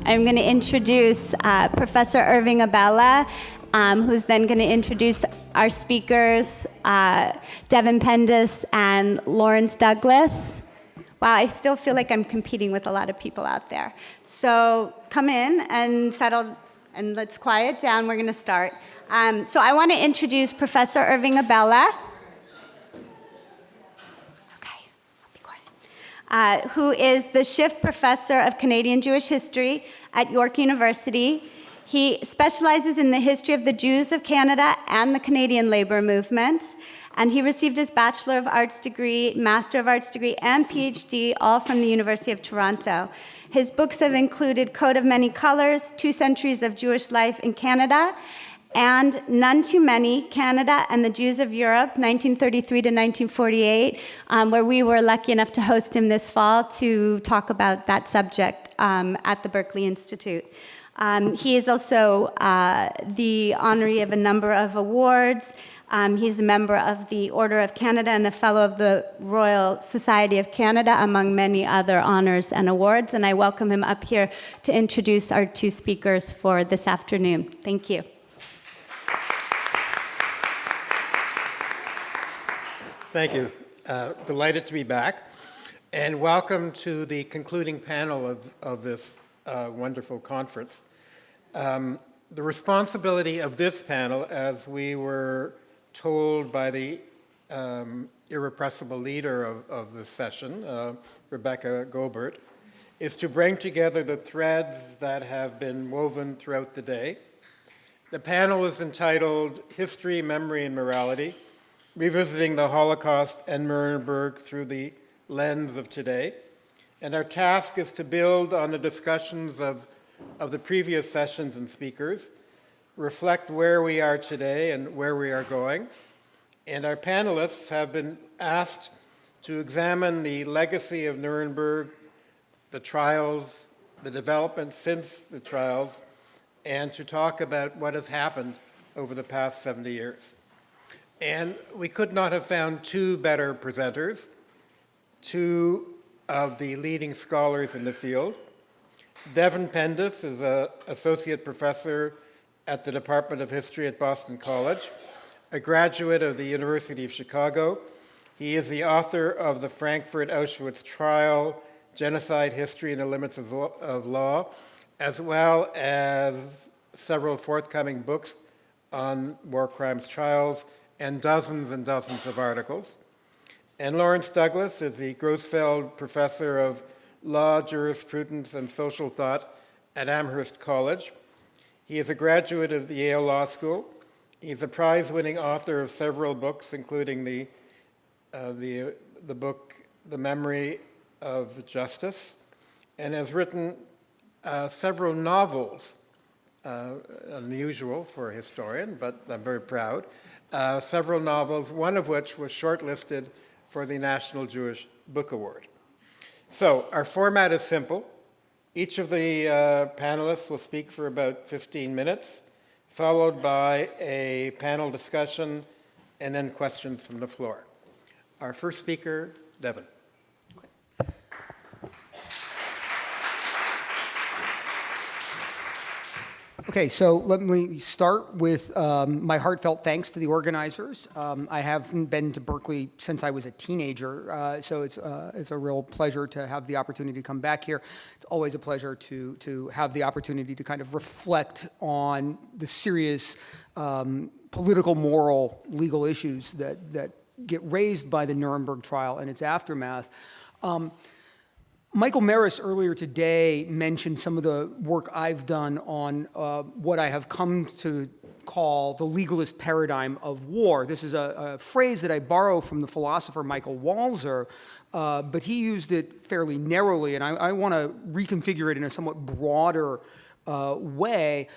I'm going to introduce Professor Irving Abella, who's then going to introduce our speakers, Devin Pendas and Lawrence Douglas. Wow, I still feel like I'm competing with a lot of people out there. So come in and settle, and let's quiet down. We're going to start. So I want to introduce Professor Irving Abella. Who is the Shiff Professor of Canadian Jewish History at York University. He specializes in the history of the Jews of Canada and the Canadian labor movement. And he received his Bachelor of Arts degree, Master of Arts degree, and PhD, all from the University of Toronto. His books have included Coat of Many Colors, 2 Centuries of Jewish Life in Canada, and None Too Many, Canada and the Jews of Europe, 1933 to 1948, where we were lucky enough to host him this fall to talk about that subject at the Berkeley Institute. He is also the honoree of a number of awards. He's a member of the Order of Canada and a fellow of the Royal Society of Canada, among many other honors and awards. And I welcome him up here to introduce our 2 speakers for this afternoon. Thank you. Thank you. Delighted to be back. And welcome to the concluding panel of this wonderful conference. The responsibility of this panel, as we were told by the irrepressible leader of this session, Rebecca Gobert, is to bring together the threads that have been woven throughout the day. The panel is entitled History, Memory, and Morality, Revisiting the Holocaust and Nuremberg through the lens of today. And our task is to build on the discussions of the previous sessions and speakers, reflect where we are today and where we are going. And our panelists have been asked to examine the legacy of Nuremberg, the trials, the developments since the trials, and to talk about what has happened over the past 70 years. And we could not have found 2 better presenters, 2 of the leading scholars in the field. Devin Pendas is an associate professor at the Department of History at Boston College, a graduate of the University of Chicago. He is the author of the Frankfurt Auschwitz Trial, Genocide, History, and the Limits of Law, as well as several forthcoming books on war crimes trials, and dozens of articles. And Lawrence Douglas is the Grossfeld Professor of Law, Jurisprudence, and Social Thought at Amherst College. He is a graduate of the Yale Law School. He's a prize-winning author of several books, including the book The Memory of Justice, and has written several novels, unusual for a historian, but I'm very proud. Several novels, one of which was shortlisted for the National Jewish Book Award. So our format is simple. Each of the panelists will speak for about 15 minutes, followed by a panel discussion, and then questions from the floor. Our first speaker, Devin. Okay, so let me start with my heartfelt thanks to the organizers. I haven't been to Berkeley since I was a teenager, so it's a real pleasure to have the opportunity to come back here. It's always a pleasure to have the opportunity to kind of reflect on the serious political, moral, legal issues that get raised by the Nuremberg trial and its aftermath. Michael Maris earlier today mentioned some of the work I've done on what I have come to call the legalist paradigm of war. This is a phrase that I borrow from the philosopher Michael Walzer, but he used it fairly narrowly, and I want to reconfigure it in a somewhat broader way.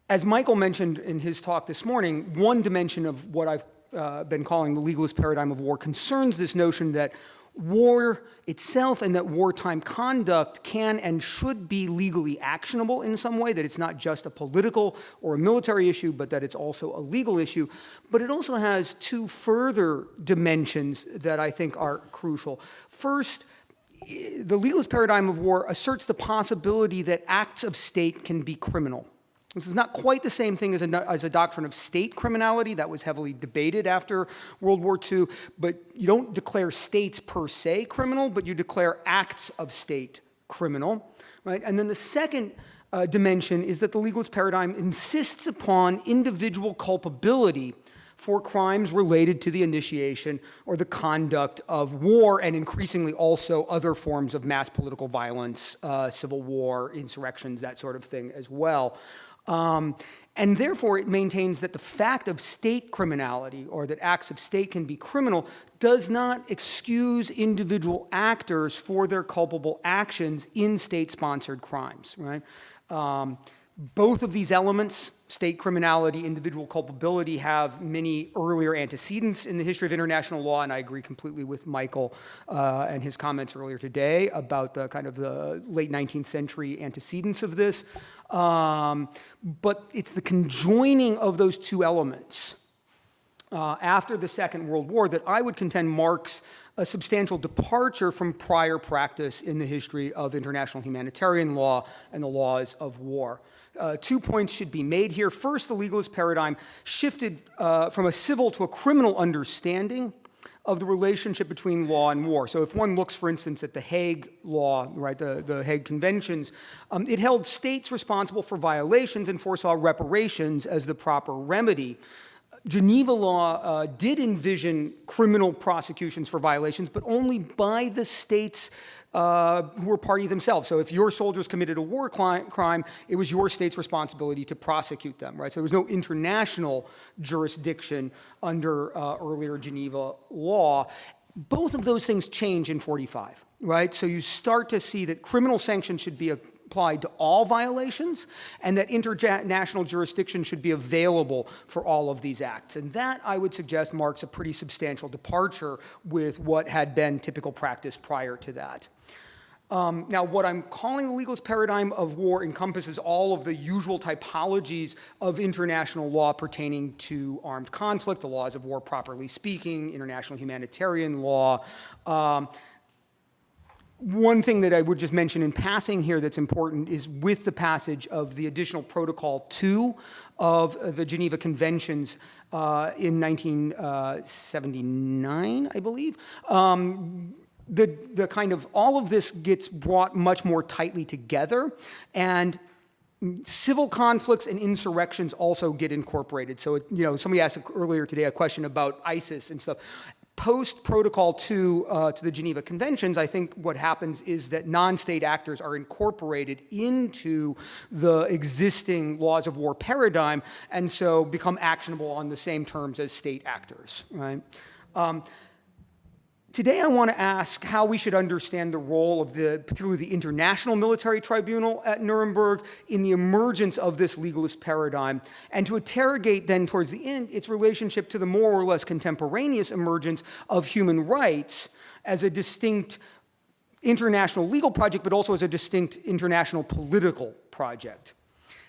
As Michael mentioned in his talk this morning, one dimension of what I've been calling the legalist paradigm of war concerns this notion that war itself and that wartime conduct can and should be legally actionable in some way, that it's not just a political or a military issue, but that it's also a legal issue. But it also has 2 further dimensions that I think are crucial. First, the legalist paradigm of war asserts the possibility that acts of state can be criminal. This is not quite the same thing as a doctrine of state criminality that was heavily debated after World War II, but you don't declare states per se criminal, but you declare acts of state criminal, right? And then the second dimension is that the legalist paradigm insists upon individual culpability for crimes related to the initiation or the conduct of war, and increasingly also other forms of mass political violence, civil war, insurrections, that sort of thing as well. And therefore, it maintains that the fact of state criminality, or that acts of state can be criminal, does not excuse individual actors for their culpable actions in state-sponsored crimes, right? Both of these elements, state criminality, individual culpability, have many earlier antecedents in the history of international law, and I agree completely with Michael and his comments earlier today about the kind of the late 19th century antecedents of this. But it's the conjoining of those two elements after the Second World War that I would contend marks a substantial departure from prior practice in the history of international humanitarian law and the laws of war. 2 points should be made here. First, the legalist paradigm shifted from a civil to a criminal understanding of the relationship between law and war. So if one looks, for instance, at the Hague Law, right, the Hague Conventions, it held states responsible for violations and foresaw reparations as the proper remedy. Geneva law did envision criminal prosecutions for violations, but only by the states who were party themselves. So if your soldiers committed a war crime, it was your state's responsibility to prosecute them, right? So there was no international jurisdiction under earlier Geneva law. Both of those things change in 45, right? So you start to see that criminal sanctions should be applied to all violations, and that international jurisdiction should be available for all of these acts. And that, I would suggest, marks a pretty substantial departure with what had been typical practice prior to that. Now, what I'm calling the legalist paradigm of war encompasses all of the usual typologies of international law pertaining to armed conflict, the laws of war properly speaking, international humanitarian law. One thing that I would just mention in passing here that's important is with the passage of the additional Protocol 2 of the Geneva Conventions in 1979, I believe, the kind of all of this gets brought much more tightly together, and civil conflicts and insurrections also get incorporated. So, somebody asked earlier today a question about ISIS and stuff. Post-Protocol 2 to the Geneva Conventions, I think what happens is that non-state actors are incorporated into the existing laws of war paradigm, and so become actionable on the same terms as state actors, right? Today I want to ask how we should understand the role of particularly the International Military Tribunal at Nuremberg in the emergence of this legalist paradigm, and to interrogate then towards the end its relationship to the more or less contemporaneous emergence of human rights as a distinct international legal project, but also as a distinct international political project.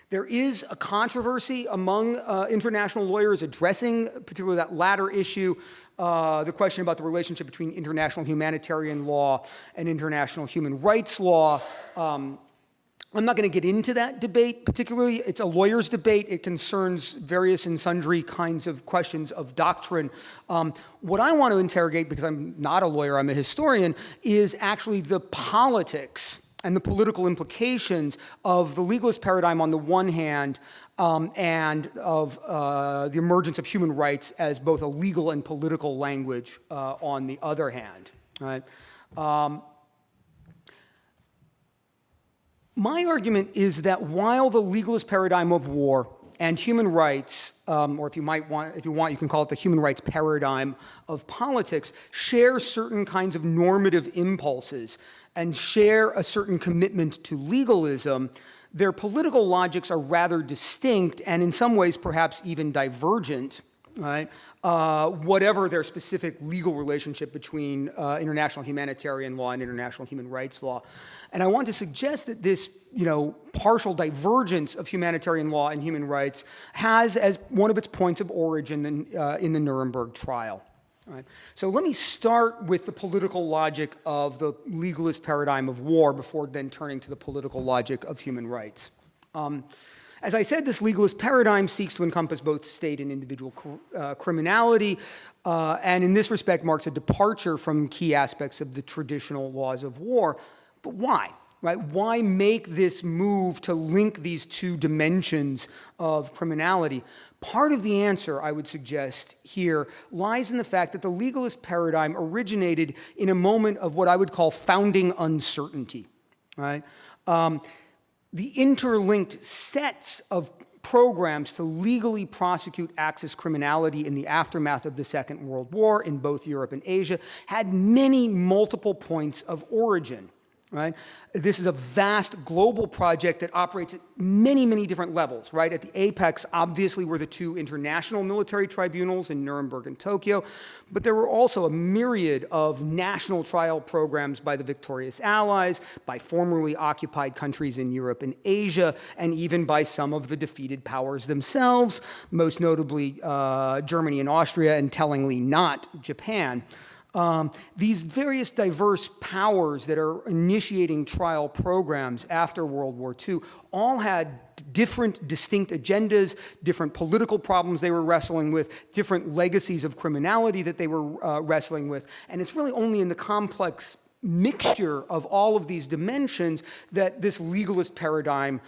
There is a controversy among international lawyers addressing particularly that latter issue, the question about the relationship between international humanitarian law and international human rights law. I'm not going to get into that debate particularly. It's a lawyer's debate. It concerns various and sundry kinds of questions of doctrine. What I want to interrogate, because I'm not a lawyer, I'm a historian, is actually the politics and the political implications of the legalist paradigm on the one hand, and of the emergence of human rights as both a legal and political language on the other hand. Right? My argument is that while the legalist paradigm of war and human rights, or if you want, you can call it the human rights paradigm of politics, share certain kinds of normative impulses and share a certain commitment to legalism, their political logics are rather distinct and in some ways perhaps even divergent, right? Whatever their specific legal relationship between international humanitarian law and international human rights law. And I want to suggest that this, partial divergence of humanitarian law and human rights has as one of its points of origin in the Nuremberg trial. Right. So let me start with the political logic of the legalist paradigm of war before then turning to the political logic of human rights. As I said, this legalist paradigm seeks to encompass both state and individual criminality, and in this respect marks a departure from key aspects of the traditional laws of war. But why? Right? Why make this move to link these two dimensions of criminality? Part of the answer, I would suggest here, lies in the fact that the legalist paradigm originated in a moment of what I would call founding uncertainty. Right? The interlinked sets of programs to legally prosecute Axis criminality in the aftermath of the Second World War in both Europe and Asia had many multiple points of origin. Right? This is a vast global project that operates at many, many different levels. Right? At the apex, obviously, were the two international military tribunals in Nuremberg and Tokyo, but there were also a myriad of national trial programs by the victorious Allies, by formerly occupied countries in Europe and Asia, and even by some of the defeated powers themselves, most notably Germany and Austria, and tellingly not Japan. These various diverse powers that are initiating trial programs after World War II all had different distinct agendas, different political problems they were wrestling with, different legacies of criminality that they were wrestling with. And it's really only in the complex mixture of all of these dimensions that this legalist paradigm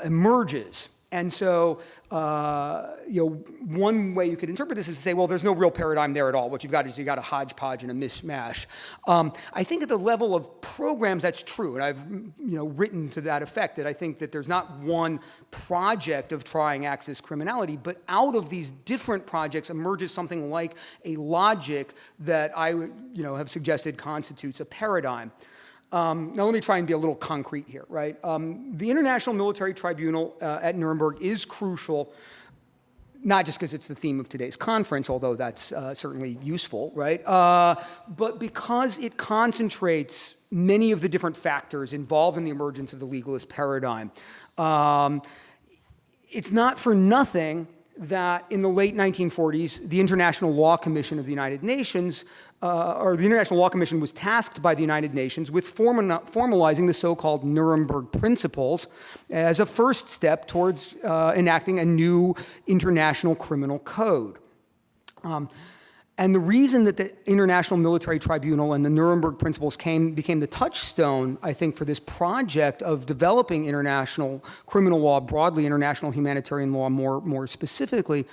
emerges. And so, one way you could interpret this is to say, well, there's no real paradigm there at all. What you've got is you've got a hodgepodge and a mishmash. I think at the level of programs, that's true. And I've, written to that effect that I think that there's not one project of trying Axis criminality, but out of these different projects emerges something like a logic that I, have suggested constitutes a paradigm. Now, let me try and be a little concrete here, right? The International Military Tribunal at Nuremberg is crucial, not just because it's the theme of today's conference, although that's certainly useful, right? But because it concentrates many of the different factors involved in the emergence of the legalist paradigm. It's not for nothing that in the late 1940s, the International Law Commission of the United Nations or the International Law Commission was tasked by the United Nations with formalizing the so-called Nuremberg Principles as a first step towards enacting a new international criminal code. And the reason that the International Military Tribunal and the Nuremberg Principles became the touchstone, I think, for this project of developing international criminal law broadly, international humanitarian law more specifically,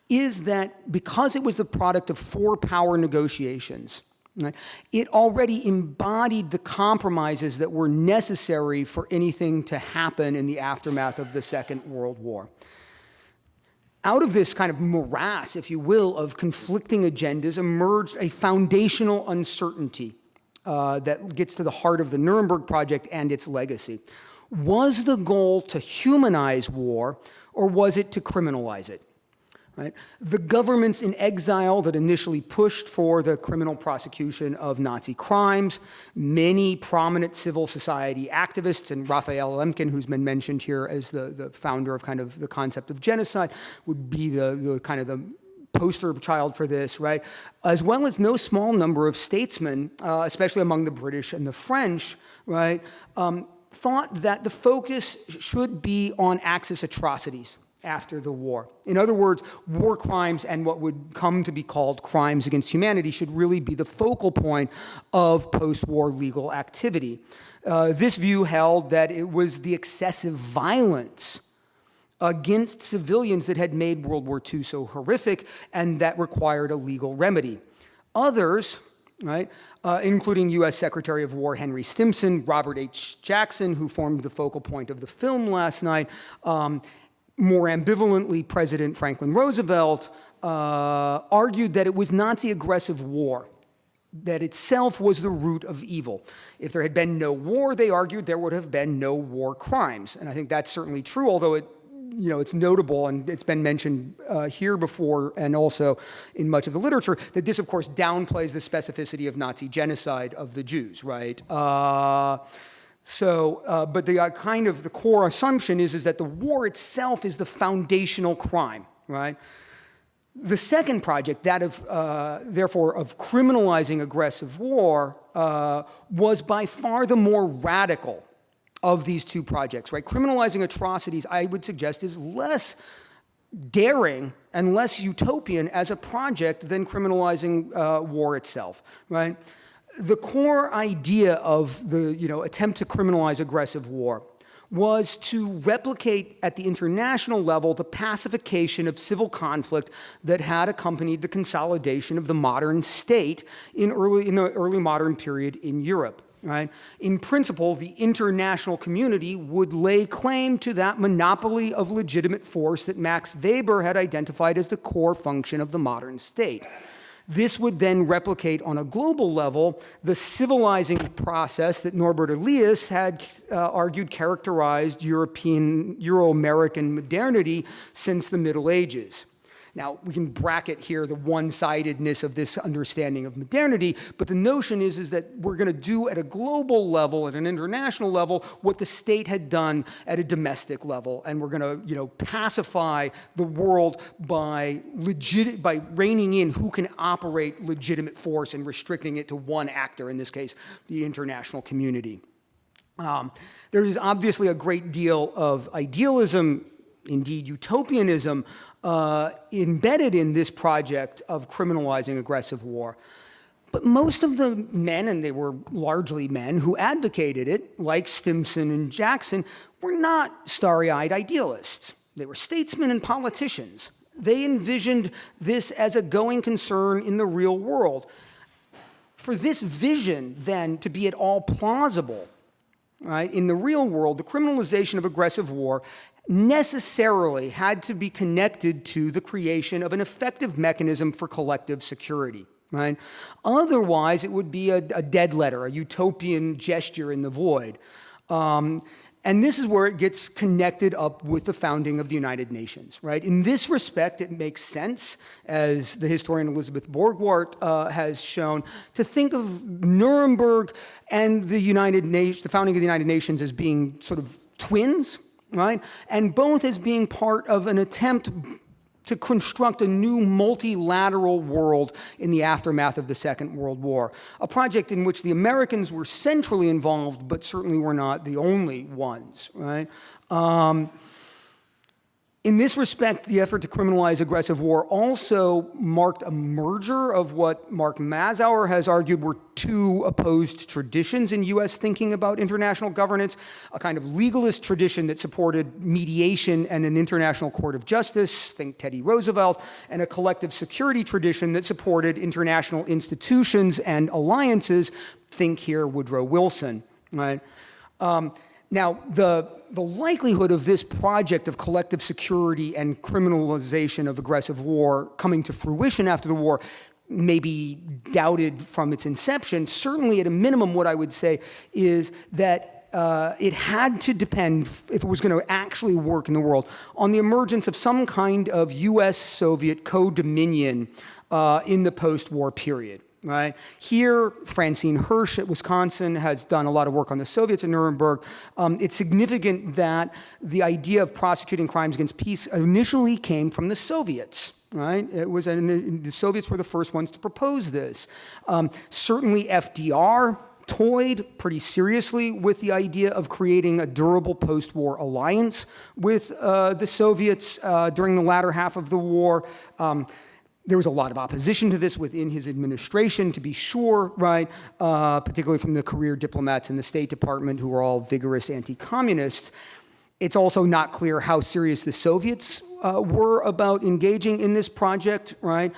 is that because it was the product of four-power negotiations, right, it already embodied the compromises that were necessary for anything to happen in the aftermath of the Second World War. Out of this kind of morass, if you will, of conflicting agendas emerged a foundational uncertainty that gets to the heart of the Nuremberg Project and its legacy. Was the goal to humanize war, or was it to criminalize it? Right? The governments in exile that initially pushed for the criminal prosecution of Nazi crimes, many prominent civil society activists, and Raphael Lemkin, who's been mentioned here as the founder of kind of the concept of genocide, would be the kind of the poster child for this, right? As well as no small number of statesmen, especially among the British and the French, right, thought that the focus should be on Axis atrocities after the war. In other words, war crimes and what would come to be called crimes against humanity should really be the focal point of post-war legal activity. This view held that it was the excessive violence against civilians that had made World War II so horrific and that required a legal remedy. Others, right, including U.S. Secretary of War Henry Stimson, Robert H. Jackson, who formed the focal point of the film last night, more ambivalently, President Franklin Roosevelt argued that it was Nazi aggressive war that itself was the root of evil. If there had been no war, they argued, there would have been no war crimes. And I think that's certainly true, although it's notable, and it's been mentioned here before and also in much of the literature, that this, of course, downplays the specificity of Nazi genocide of the Jews, right? But the kind of the core assumption is that the war itself is the foundational crime, right? The second project, that of, therefore, of criminalizing aggressive war, was by far the more radical of these two projects, right? Criminalizing atrocities, I would suggest, is less daring and less utopian as a project than criminalizing war itself, right? The core idea of the attempt to criminalize aggressive war was to replicate at the international level the pacification of civil conflict that had accompanied the consolidation of the modern state in the early modern period in Europe. Right? In principle, the international community would lay claim to that monopoly of legitimate force that Max Weber had identified as the core function of the modern state. This would then replicate on a global level the civilizing process that Norbert Elias had argued characterized Euro-American modernity since the Middle Ages. Now, we can bracket here the one-sidedness of this understanding of modernity, but the notion is that we're going to do at a global level, at an international level, what the state had done at a domestic level, and we're going to, pacify the world by reining in who can operate legitimate force and restricting it to one actor, in this case, the international community. There is obviously a great deal of idealism, indeed utopianism, embedded in this project of criminalizing aggressive war. But most of the men, and they were largely men, who advocated it, like Stimson and Jackson, were not starry-eyed idealists. They were statesmen and politicians. They envisioned this as a going concern in the real world. For this vision, then, to be at all plausible, right, in the real world, the criminalization of aggressive war necessarily had to be connected to the creation of an effective mechanism for collective security, right? Otherwise, it would be a dead letter, a utopian gesture in the void. And this is where it gets connected up with the founding of the United Nations, right? In this respect, it makes sense, as the historian Elizabeth Borgward has shown, to think of Nuremberg and the founding of the United Nations as being sort of twins, right? And both as being part of an attempt to construct a new multilateral world in the aftermath of the Second World War, a project in which the Americans were centrally involved, but certainly were not the only ones, right? In this respect, the effort to criminalize aggressive war also marked a merger of what Mark Mazauer has argued were two opposed traditions in U.S. thinking about international governance, a kind of legalist tradition that supported mediation and an international court of justice, think Teddy Roosevelt, and a collective security tradition that supported international institutions and alliances, think here Woodrow Wilson, right? Now, the likelihood of this project of collective security and criminalization of aggressive war coming to fruition after the war may be doubted from its inception. Certainly, at a minimum, what I would say is that it had to depend, if it was going to actually work in the world, on the emergence of some kind of U.S.-Soviet co-dominion in the post-war period. Right? Here, Francine Hirsch at Wisconsin has done a lot of work on the Soviets in Nuremberg. It's significant that the idea of prosecuting crimes against peace initially came from the Soviets. Right? It was the Soviets were the first ones to propose this. Certainly, FDR toyed pretty seriously with the idea of creating a durable post-war alliance with the Soviets during the latter half of the war. There was a lot of opposition to this within his administration, to be sure, right? Particularly from the career diplomats in the State Department, who were all vigorous anti-communists. It's also not clear how serious the Soviets were about engaging in this project, right?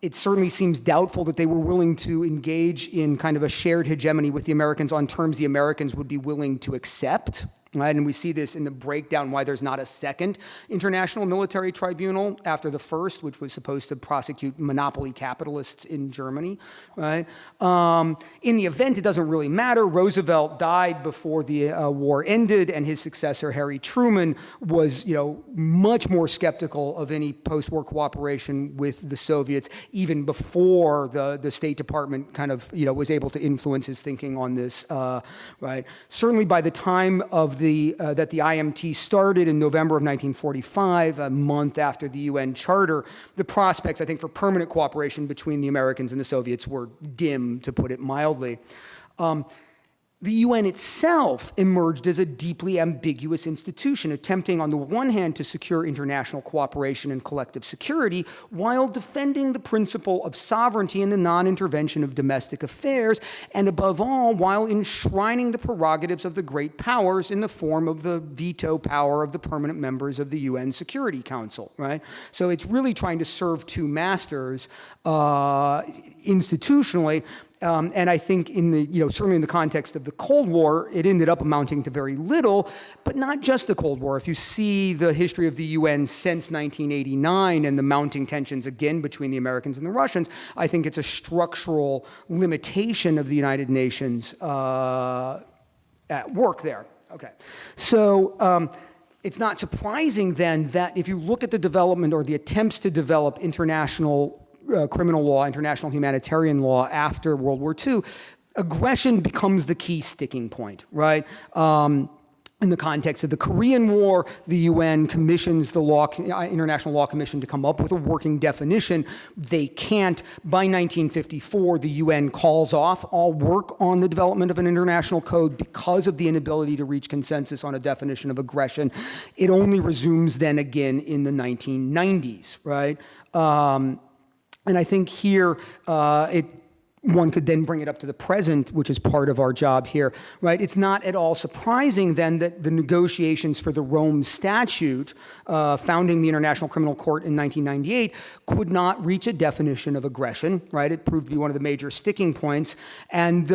It certainly seems doubtful that they were willing to engage in kind of a shared hegemony with the Americans on terms the Americans would be willing to accept. Right? And we see this in the breakdown why there's not a second international military tribunal after the first, which was supposed to prosecute monopoly capitalists in Germany. Right? In the event, it doesn't really matter. Roosevelt died before the war ended, and his successor, Harry Truman, was much more skeptical of any post-war cooperation with the Soviets, even before the State Department kind of was able to influence his thinking on this. Right? Certainly by the time of that the IMT started in November of 1945, a month after the UN Charter, the prospects, I think, for permanent cooperation between the Americans and the Soviets were dim, to put it mildly. The UN itself emerged as a deeply ambiguous institution, attempting on the one hand to secure international cooperation and collective security, while defending the principle of sovereignty and the non-intervention of domestic affairs, and above all, while enshrining the prerogatives of the great powers in the form of the veto power of the permanent members of the UN Security Council, right? So it's really trying to serve two masters institutionally. And I think in the, certainly in the context of the Cold War, it ended up amounting to very little, but not just the Cold War. If you see the history of the UN since 1989 and the mounting tensions again between the Americans and the Russians, I think it's a structural limitation of the United Nations at work there. Okay. So it's not surprising then that if you look at the development or the attempts to develop international criminal law, international humanitarian law after World War II, aggression becomes the key sticking point, right? In the context of the Korean War, the UN commissions the International Law Commission to come up with a working definition. They can't. By 1954, the UN calls off all work on the development of an international code because of the inability to reach consensus on a definition of aggression. It only resumes then again in the 1990s, right? And I think here, one could then bring it up to the present, which is part of our job here, right? It's not at all surprising then that the negotiations for the Rome Statute, founding the International Criminal Court in 1998, could not reach a definition of aggression, right? It proved to be one of the major sticking points, and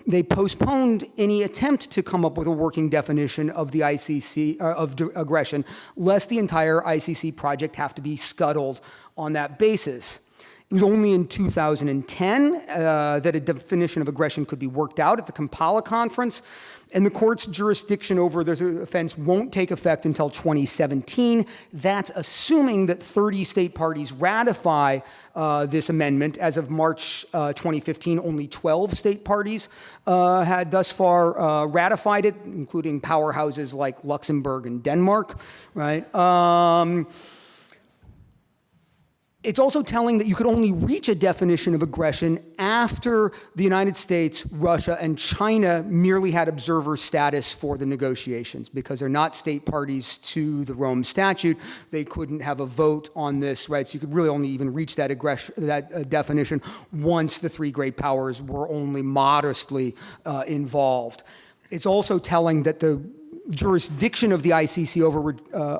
they postponed any attempt to come up with a working definition of the ICC, aggression, lest the entire ICC project have to be scuttled on that basis. It was only in 2010 that a definition of aggression could be worked out at the Kampala conference, and the court's jurisdiction over the offense won't take effect until 2017. That's assuming that 30 state parties ratify this amendment. As of March 2015, only 12 state parties had thus far ratified it, including powerhouses like Luxembourg and Denmark, right? It's also telling that you could only reach a definition of aggression after the United States, Russia, and China merely had observer status for the negotiations. Because they're not state parties to the Rome Statute, they couldn't have a vote on this, right? So you could really only even reach that definition once the three great powers were only modestly involved. It's also telling that the jurisdiction of the ICC over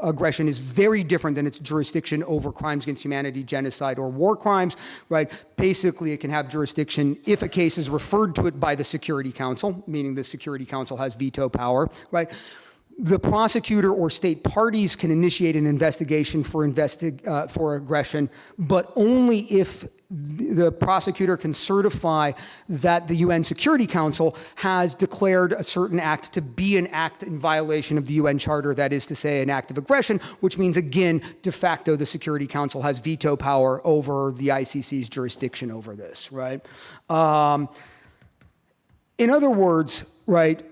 aggression is very different than its jurisdiction over crimes against humanity, genocide, or war crimes, right? Basically, it can have jurisdiction if a case is referred to it by the Security Council, meaning the Security Council has veto power, right? The prosecutor or state parties can initiate an investigation for aggression, but only if the prosecutor can certify that the UN Security Council has declared a certain act to be an act in violation of the UN Charter, that is to say, an act of aggression, which means, again, de facto, the Security Council has veto power over the ICC's jurisdiction over this, right? In other words, right,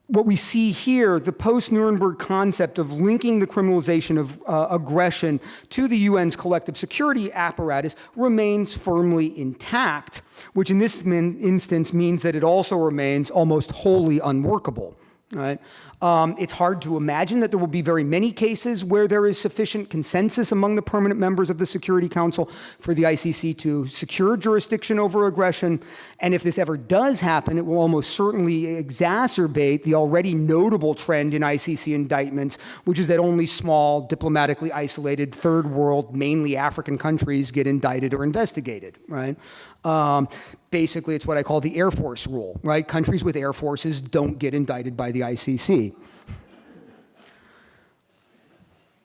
what we see here, the post-Nuremberg concept of linking the criminalization of aggression to the UN's collective security apparatus remains firmly intact, which in this instance means that it also remains almost wholly unworkable. Right? It's hard to imagine that there will be very many cases where there is sufficient consensus among the permanent members of the Security Council for the ICC to secure jurisdiction over aggression. And if this ever does happen, it will almost certainly exacerbate the already notable trend in ICC indictments, which is that only small, diplomatically isolated, third world, mainly African countries get indicted or investigated, right? Basically, it's what I call the Air Force rule, right? Countries with air forces don't get indicted by the ICC.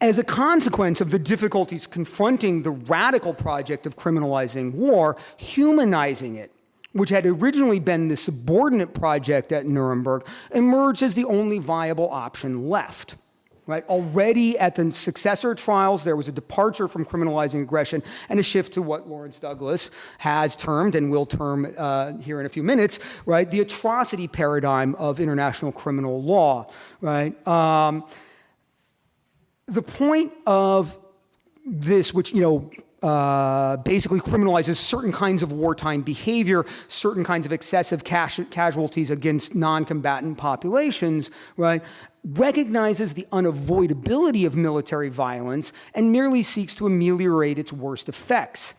As a consequence of the difficulties confronting the radical project of criminalizing war, humanizing it, which had originally been the subordinate project at Nuremberg, emerged as the only viable option left. Right? Already at the successor trials, there was a departure from criminalizing aggression and a shift to what Lawrence Douglas has termed and will term here in a few minutes, right? The atrocity paradigm of international criminal law, right? The point of this, which, basically criminalizes certain kinds of wartime behavior, certain kinds of excessive casualties against non-combatant populations, right, recognizes the unavoidability of military violence and merely seeks to ameliorate its worst effects.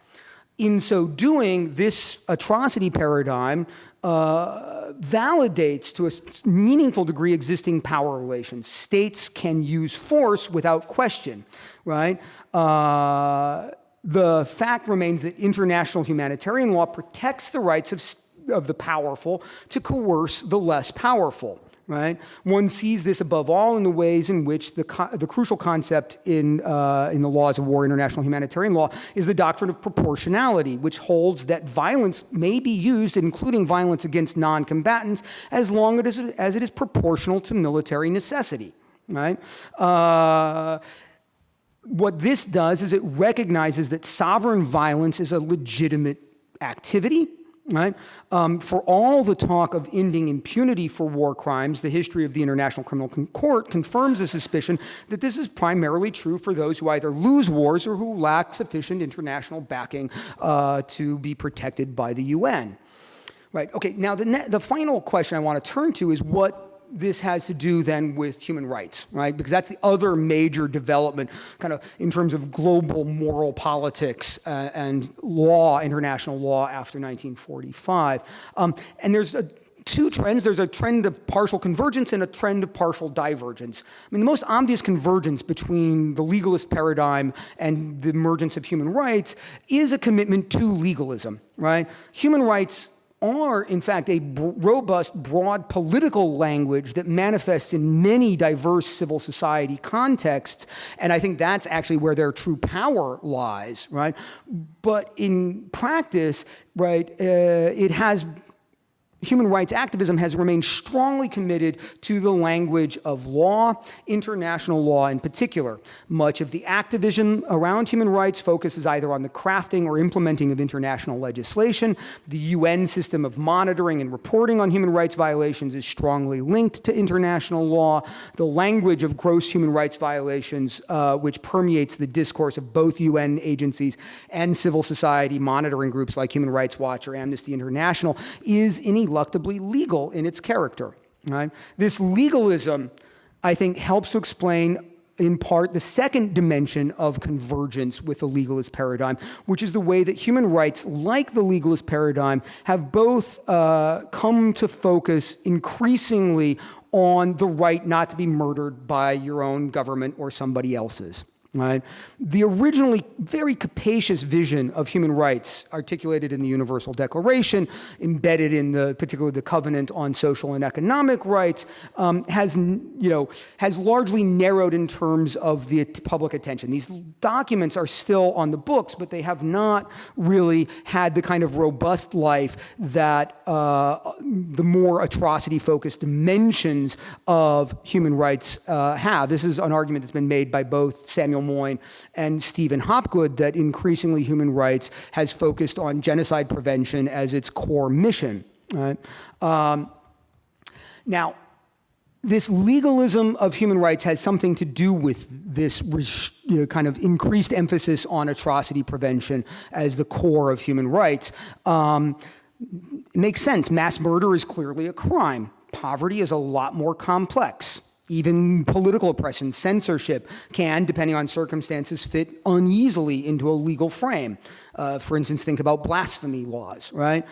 In so doing, this atrocity paradigm validates to a meaningful degree existing power relations. States can use force without question, right? The fact remains that international humanitarian law protects the rights of the powerful to coerce the less powerful. Right? One sees this above all in the ways in which the crucial concept in the laws of war, international humanitarian law, is the doctrine of proportionality, which holds that violence may be used, including violence against non-combatants, as long as it is proportional to military necessity. Right? What this does is it recognizes that sovereign violence is a legitimate activity. Right? For all the talk of ending impunity for war crimes, the history of the International Criminal Court confirms the suspicion that this is primarily true for those who either lose wars or who lack sufficient international backing to be protected by the UN. Right? Okay. Now, the final question I want to turn to is what this has to do then with human rights, right? Because that's the other major development kind of in terms of global moral politics and law, international law after 1945. And there's two trends. There's a trend of partial convergence and a trend of partial divergence. I mean, the most obvious convergence between the legalist paradigm and the emergence of human rights is a commitment to legalism, right? Human rights are, in fact, a robust, broad political language that manifests in many diverse civil society contexts, and I think that's actually where their true power lies, right? But in practice, right, human rights activism has remained strongly committed to the language of law, international law in particular. Much of the activism around human rights focuses either on the crafting or implementing of international legislation. The UN system of monitoring and reporting on human rights violations is strongly linked to international law. The language of gross human rights violations, which permeates the discourse of both UN agencies and civil society monitoring groups like Human Rights Watch or Amnesty International, is ineluctably legal in its character. Right? This legalism, I think, helps to explain in part the second dimension of convergence with the legalist paradigm, which is the way that human rights, like the legalist paradigm, have both come to focus increasingly on the right not to be murdered by your own government or somebody else's. Right? The originally very capacious vision of human rights articulated in the Universal Declaration, embedded in particularly the Covenant on Social and Economic Rights, has largely narrowed in terms of the public attention. These documents are still on the books, but they have not really had the kind of robust life that the more atrocity-focused dimensions of human rights have. This is an argument that's been made by both Samuel Moyne and Stephen Hopgood that increasingly human rights has focused on genocide prevention as its core mission. Right? Now, this legalism of human rights has something to do with this kind of increased emphasis on atrocity prevention as the core of human rights. It makes sense. Mass murder is clearly a crime. Poverty is a lot more complex. Even political oppression, censorship can, depending on circumstances, fit uneasily into a legal frame. For instance, think about blasphemy laws, right?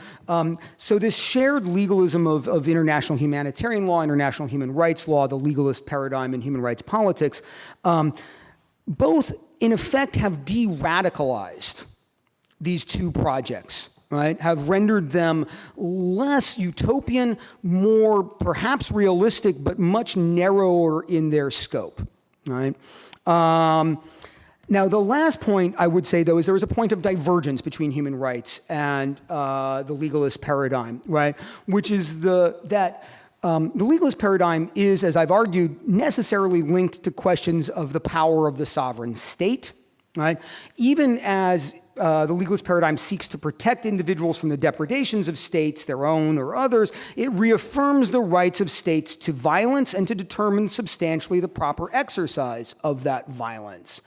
So this shared legalism of international humanitarian law, international human rights law, the legalist paradigm in human rights politics, both in effect have de-radicalized these two projects. Right, have rendered them less utopian, more perhaps realistic, but much narrower in their scope. Right. Now, the last point I would say, though, is there is a point of divergence between human rights and the legalist paradigm, right? Which is that The legalist paradigm is, as I've argued, necessarily linked to questions of the power of the sovereign state, right? Even as the legalist paradigm seeks to protect individuals from the depredations of states, their own or others, it reaffirms the rights of states to violence and to determine substantially the proper exercise of that violence.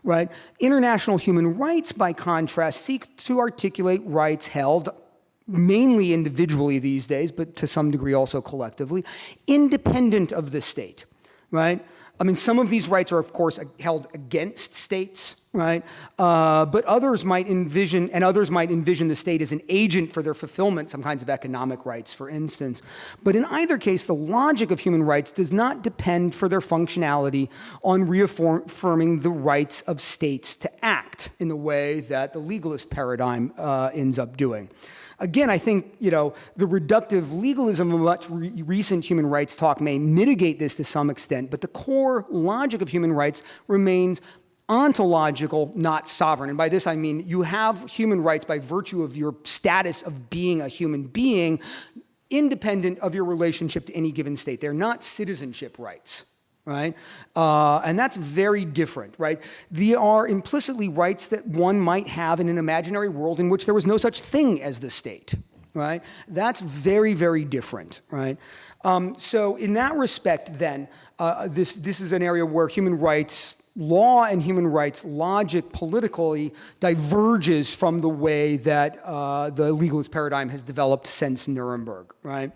Right? International human rights, by contrast, seek to articulate rights held mainly individually these days, but to some degree also collectively, independent of the state, right? I mean, some of these rights are, of course, held against states, right? But others might envision the state as an agent for their fulfillment, some kinds of economic rights, for instance. But in either case, the logic of human rights does not depend for their functionality on reaffirming the rights of states to act in the way that the legalist paradigm ends up doing. Again, I think, the reductive legalism of much recent human rights talk may mitigate this to some extent, but the core logic of human rights remains ontological, not sovereign. And by this I mean you have human rights by virtue of your status of being a human being, independent of your relationship to any given state. They're not citizenship rights. Right? And that's very different, right? They are implicitly rights that one might have in an imaginary world in which there was no such thing as the state, right? That's very, very different, right? So in that respect, then, this is an area where human rights law and human rights logic politically diverges from the way that the legalist paradigm has developed since Nuremberg, right?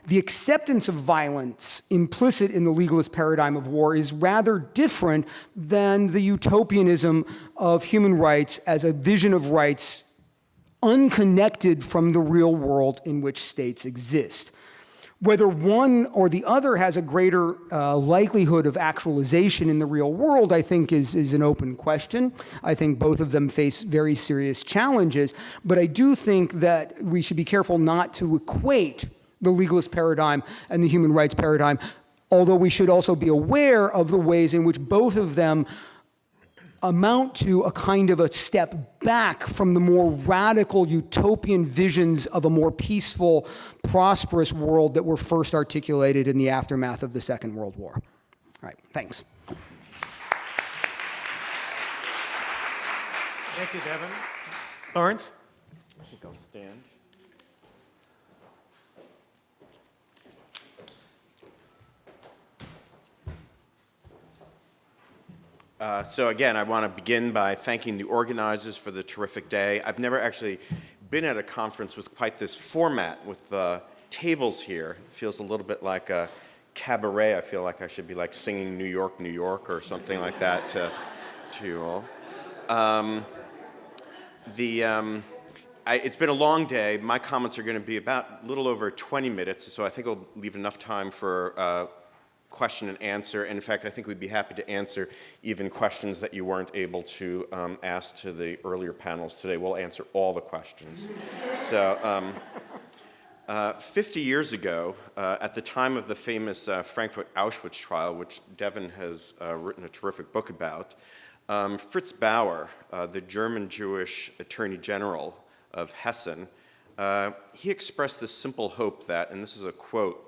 The acceptance of violence implicit in the legalist paradigm of war is rather different than the utopianism of human rights as a vision of rights unconnected from the real world in which states exist. Whether one or the other has a greater likelihood of actualization in the real world, I think, is an open question. I think both of them face very serious challenges, but I do think that we should be careful not to equate the legalist paradigm and the human rights paradigm, although we should also be aware of the ways in which both of them amount to a kind of a step back from the more radical utopian visions of a more peaceful, prosperous world that were first articulated in the aftermath of the Second World War. All right, thanks. Thank you, Devin. Lawrence? I think I'll stand. So again, I want to begin by thanking the organizers for the terrific day. I've never actually been at a conference with quite this format with the tables here. It feels a little bit like a cabaret. I feel like I should be like singing New York, New York or something like that to you all. It's been a long day. My comments are going to be about a little over 20 minutes, so I think I'll leave enough time for question and answer. And in fact, I think we'd be happy to answer even questions that you weren't able to ask to the earlier panels today. We'll answer all the questions. So 50 years ago, at the time of the famous Frankfurt Auschwitz trial, which Devin has written a terrific book about, Fritz Bauer, the German Jewish Attorney General of Hessen, he expressed this simple hope that, and this is a quote,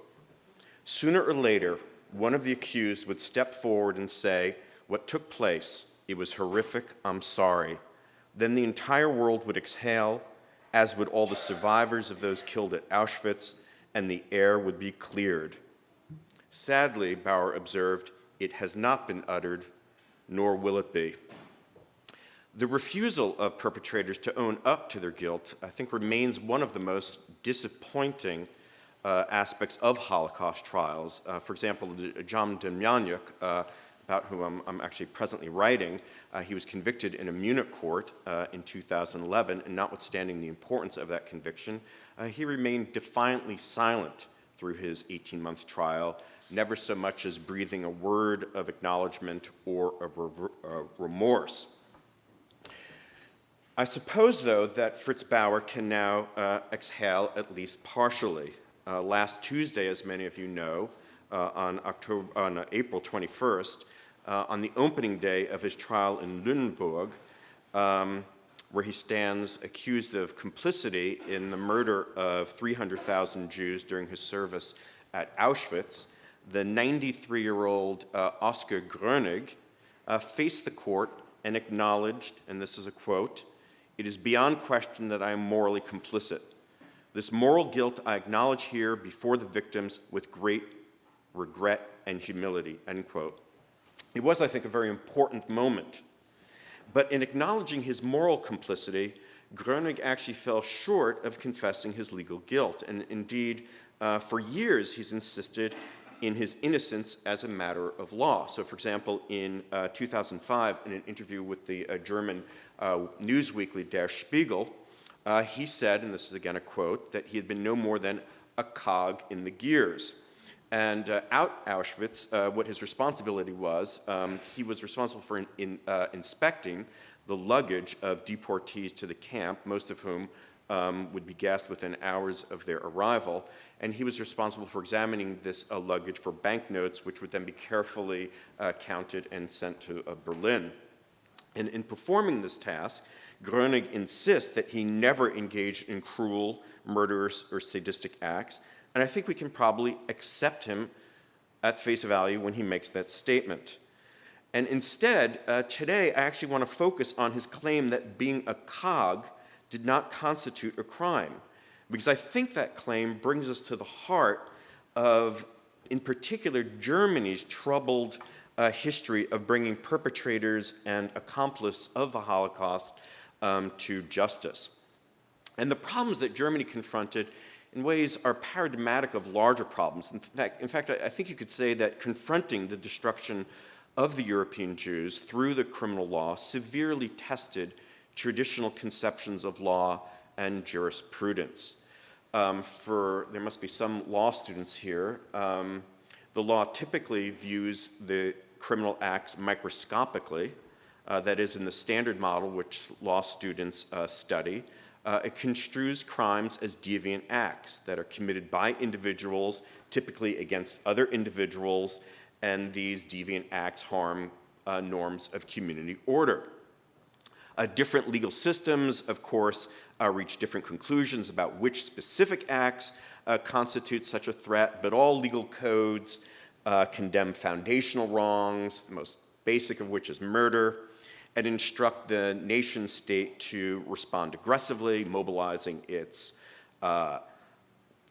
"Sooner or later, one of the accused would step forward and say, 'What took place, it was horrific, I'm sorry.' Then the entire world would exhale, as would all the survivors of those killed at Auschwitz, and the air would be cleared." Sadly, Bauer observed, it has not been uttered, nor will it be. The refusal of perpetrators to own up to their guilt, I think, remains one of the most disappointing aspects of Holocaust trials. For example, John Demjanjuk, about whom I'm actually presently writing, he was convicted in a Munich court in 2011, and notwithstanding the importance of that conviction, he remained defiantly silent through his 18-month trial, never so much as breathing a word of acknowledgement or of remorse. I suppose, though, that Fritz Bauer can now exhale at least partially. Last Tuesday, as many of you know, on April 21st, on the opening day of his trial in Nuremberg, where he stands accused of complicity in the murder of 300,000 Jews during his service at Auschwitz, the 93-year-old Oskar Grönig faced the court and acknowledged, and this is a quote, "It is beyond question that I am morally complicit. This moral guilt I acknowledge here before the victims with great regret and humility," end quote. It was, I think, a very important moment. But in acknowledging his moral complicity, Grönig actually fell short of confessing his legal guilt. And indeed, for years, he's insisted in his innocence as a matter of law. So, for example, in 2005, in an interview with the German news weekly Der Spiegel, he said, and this is again a quote, that he had been no more than a cog in the gears. And at Auschwitz, what his responsibility was, he was responsible for inspecting the luggage of deportees to the camp, most of whom would be gassed within hours of their arrival. And he was responsible for examining this luggage for banknotes, which would then be carefully counted and sent to Berlin. And in performing this task, Grönig insists that he never engaged in cruel, murderous, or sadistic acts. And I think we can probably accept him at face value when he makes that statement. And instead, today, I actually want to focus on his claim that being a cog did not constitute a crime, because I think that claim brings us to the heart of, in particular, Germany's troubled history of bringing perpetrators and accomplices of the Holocaust to justice. And the problems that Germany confronted in ways are paradigmatic of larger problems. In fact, I think you could say that confronting the destruction of the European Jews through the criminal law severely tested traditional conceptions of law and jurisprudence. There must be some law students here. The law typically views the criminal acts microscopically, that is in the standard model which law students study. It construes crimes as deviant acts that are committed by individuals, typically against other individuals, and these deviant acts harm norms of community order. Different legal systems, of course, reach different conclusions about which specific acts constitute such a threat, but all legal codes condemn foundational wrongs, the most basic of which is murder, and instruct the nation state to respond aggressively, mobilizing its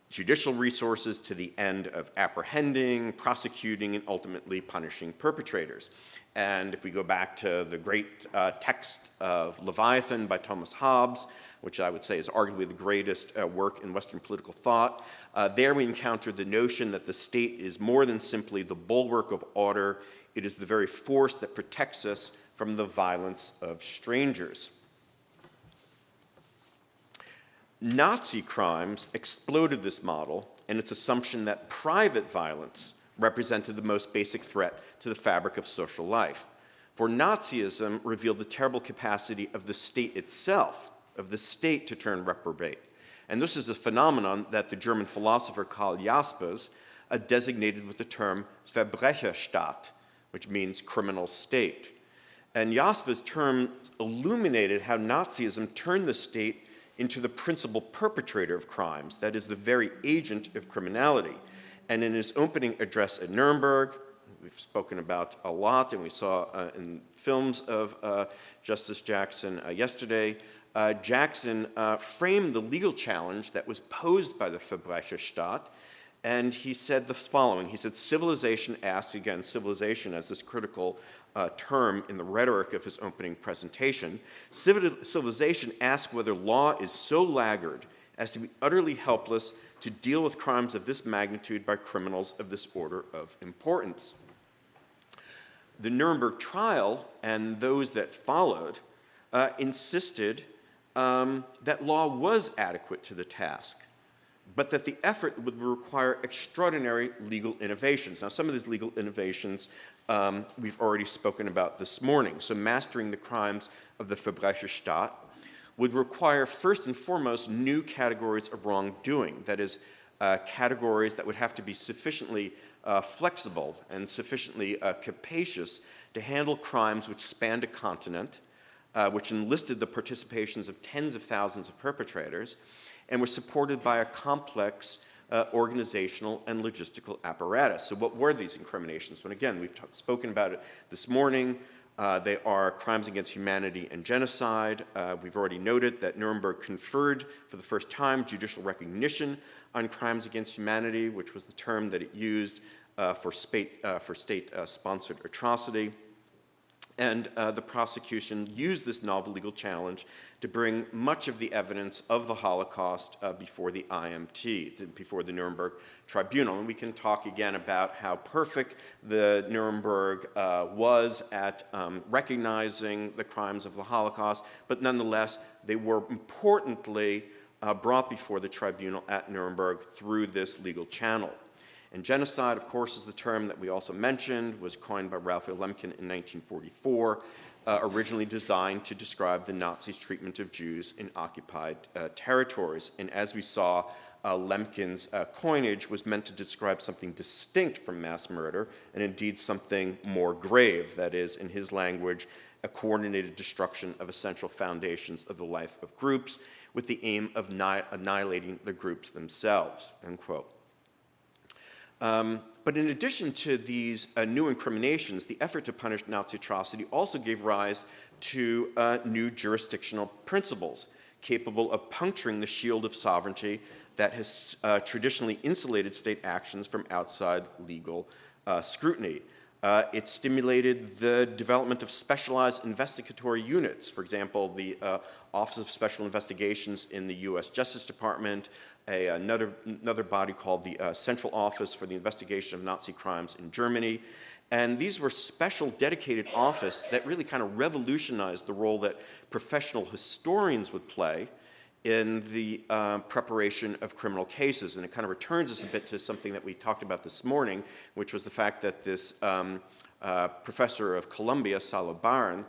judicial resources to the end of apprehending, prosecuting, and ultimately punishing perpetrators. And if we go back to the great text of Leviathan by Thomas Hobbes, which I would say is arguably the greatest work in Western political thought, there we encounter the notion that the state is more than simply the bulwark of order. It is the very force that protects us from the violence of strangers. Nazi crimes exploded this model and its assumption that private violence represented the most basic threat to the fabric of social life. For Nazism revealed the terrible capacity of the state itself, of the state to turn reprobate. And this is a phenomenon that the German philosopher Karl Jaspers designated with the term Verbrecherstaat, which means criminal state. And Jaspers' term illuminated how Nazism turned the state into the principal perpetrator of crimes, that is, the very agent of criminality. And in his opening address at Nuremberg, we've spoken about a lot, and we saw in films of Justice Jackson yesterday, Jackson framed the legal challenge that was posed by the Verbrecherstaat, and he said the following. He said, civilization asks, again, civilization as this critical term in the rhetoric of his opening presentation, civilization asks whether law is so laggard as to be utterly helpless to deal with crimes of this magnitude by criminals of this order of importance. The Nuremberg trial and those that followed insisted that law was adequate to the task, but that the effort would require extraordinary legal innovations. Now, some of these legal innovations we've already spoken about this morning. So mastering the crimes of the Verbrecherstaat would require, first and foremost, new categories of wrongdoing. That is, categories that would have to be sufficiently flexible and sufficiently capacious to handle crimes which spanned a continent, which enlisted the participations of tens of thousands of perpetrators, and were supported by a complex organizational and logistical apparatus. So what were these incriminations? Well, again, we've spoken about it this morning. They are crimes against humanity and genocide. We've already noted that Nuremberg conferred for the first time judicial recognition on crimes against humanity, which was the term that it used for state-sponsored atrocity. And the prosecution used this novel legal challenge to bring much of the evidence of the Holocaust before the IMT, before the Nuremberg Tribunal. And we can talk again about how perfect the Nuremberg was at recognizing the crimes of the Holocaust, but nonetheless, they were importantly brought before the tribunal at Nuremberg through this legal channel. And genocide, of course, is the term that we also mentioned, was coined by Raphael Lemkin in 1944, originally designed to describe the Nazis' treatment of Jews in occupied territories. And as we saw, Lemkin's coinage was meant to describe something distinct from mass murder, and indeed something more grave, that is, in his language, a coordinated destruction of essential foundations of the life of groups with the aim of annihilating the groups themselves, end quote. But in addition to these new incriminations, the effort to punish Nazi atrocity also gave rise to new jurisdictional principles capable of puncturing the shield of sovereignty that has traditionally insulated state actions from outside legal scrutiny. It stimulated the development of specialized investigatory units. For example, the Office of Special Investigations in the U.S. Justice Department, another body called the Central Office for the Investigation of Nazi Crimes in Germany. And these were special dedicated offices that really kind of revolutionized the role that professional historians would play in the preparation of criminal cases. And it kind of returns us a bit to something that we talked about this morning, which was the fact that this professor of Columbia, Salo Barn,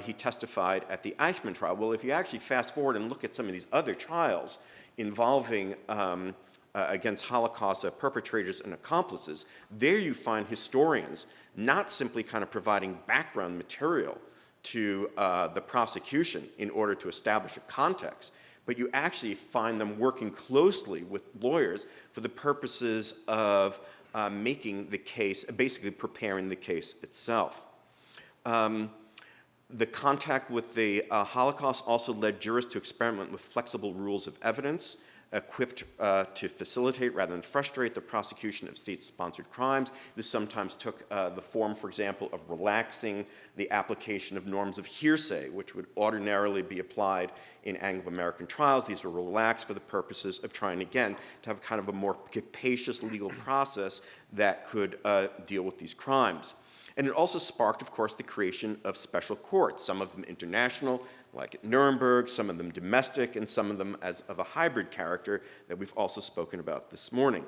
he testified at the Eichmann trial. Well, if you actually fast forward and look at some of these other trials involving against Holocaust perpetrators and accomplices, there you find historians not simply kind of providing background material to the prosecution in order to establish a context, but you actually find them working closely with lawyers for the purposes of making the case, basically preparing the case itself. The contact with the Holocaust also led jurists to experiment with flexible rules of evidence, equipped to facilitate rather than frustrate the prosecution of state-sponsored crimes. This sometimes took the form, for example, of relaxing the application of norms of hearsay, which would ordinarily be applied in Anglo-American trials. These were relaxed for the purposes of trying, again, to have kind of a more capacious legal process that could deal with these crimes. And it also sparked, of course, the creation of special courts, some of them international, like at Nuremberg, some of them domestic, and some of them as of a hybrid character that we've also spoken about this morning.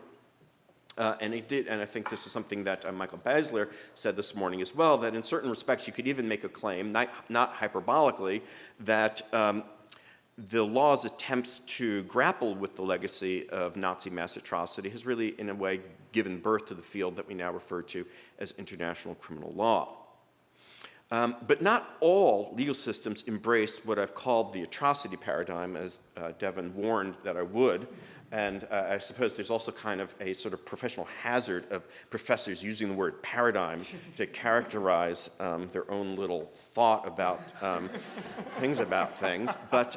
And I think this is something that Michael Basler said this morning as well, that in certain respects you could even make a claim, not hyperbolically, that the law's attempts to grapple with the legacy of Nazi mass atrocity has really, in a way, given birth to the field that we now refer to as international criminal law. But not all legal systems embraced what I've called the atrocity paradigm, as Devin warned that I would. And I suppose there's also kind of a sort of professional hazard of professors using the word paradigm to characterize their own little thought about things about things. But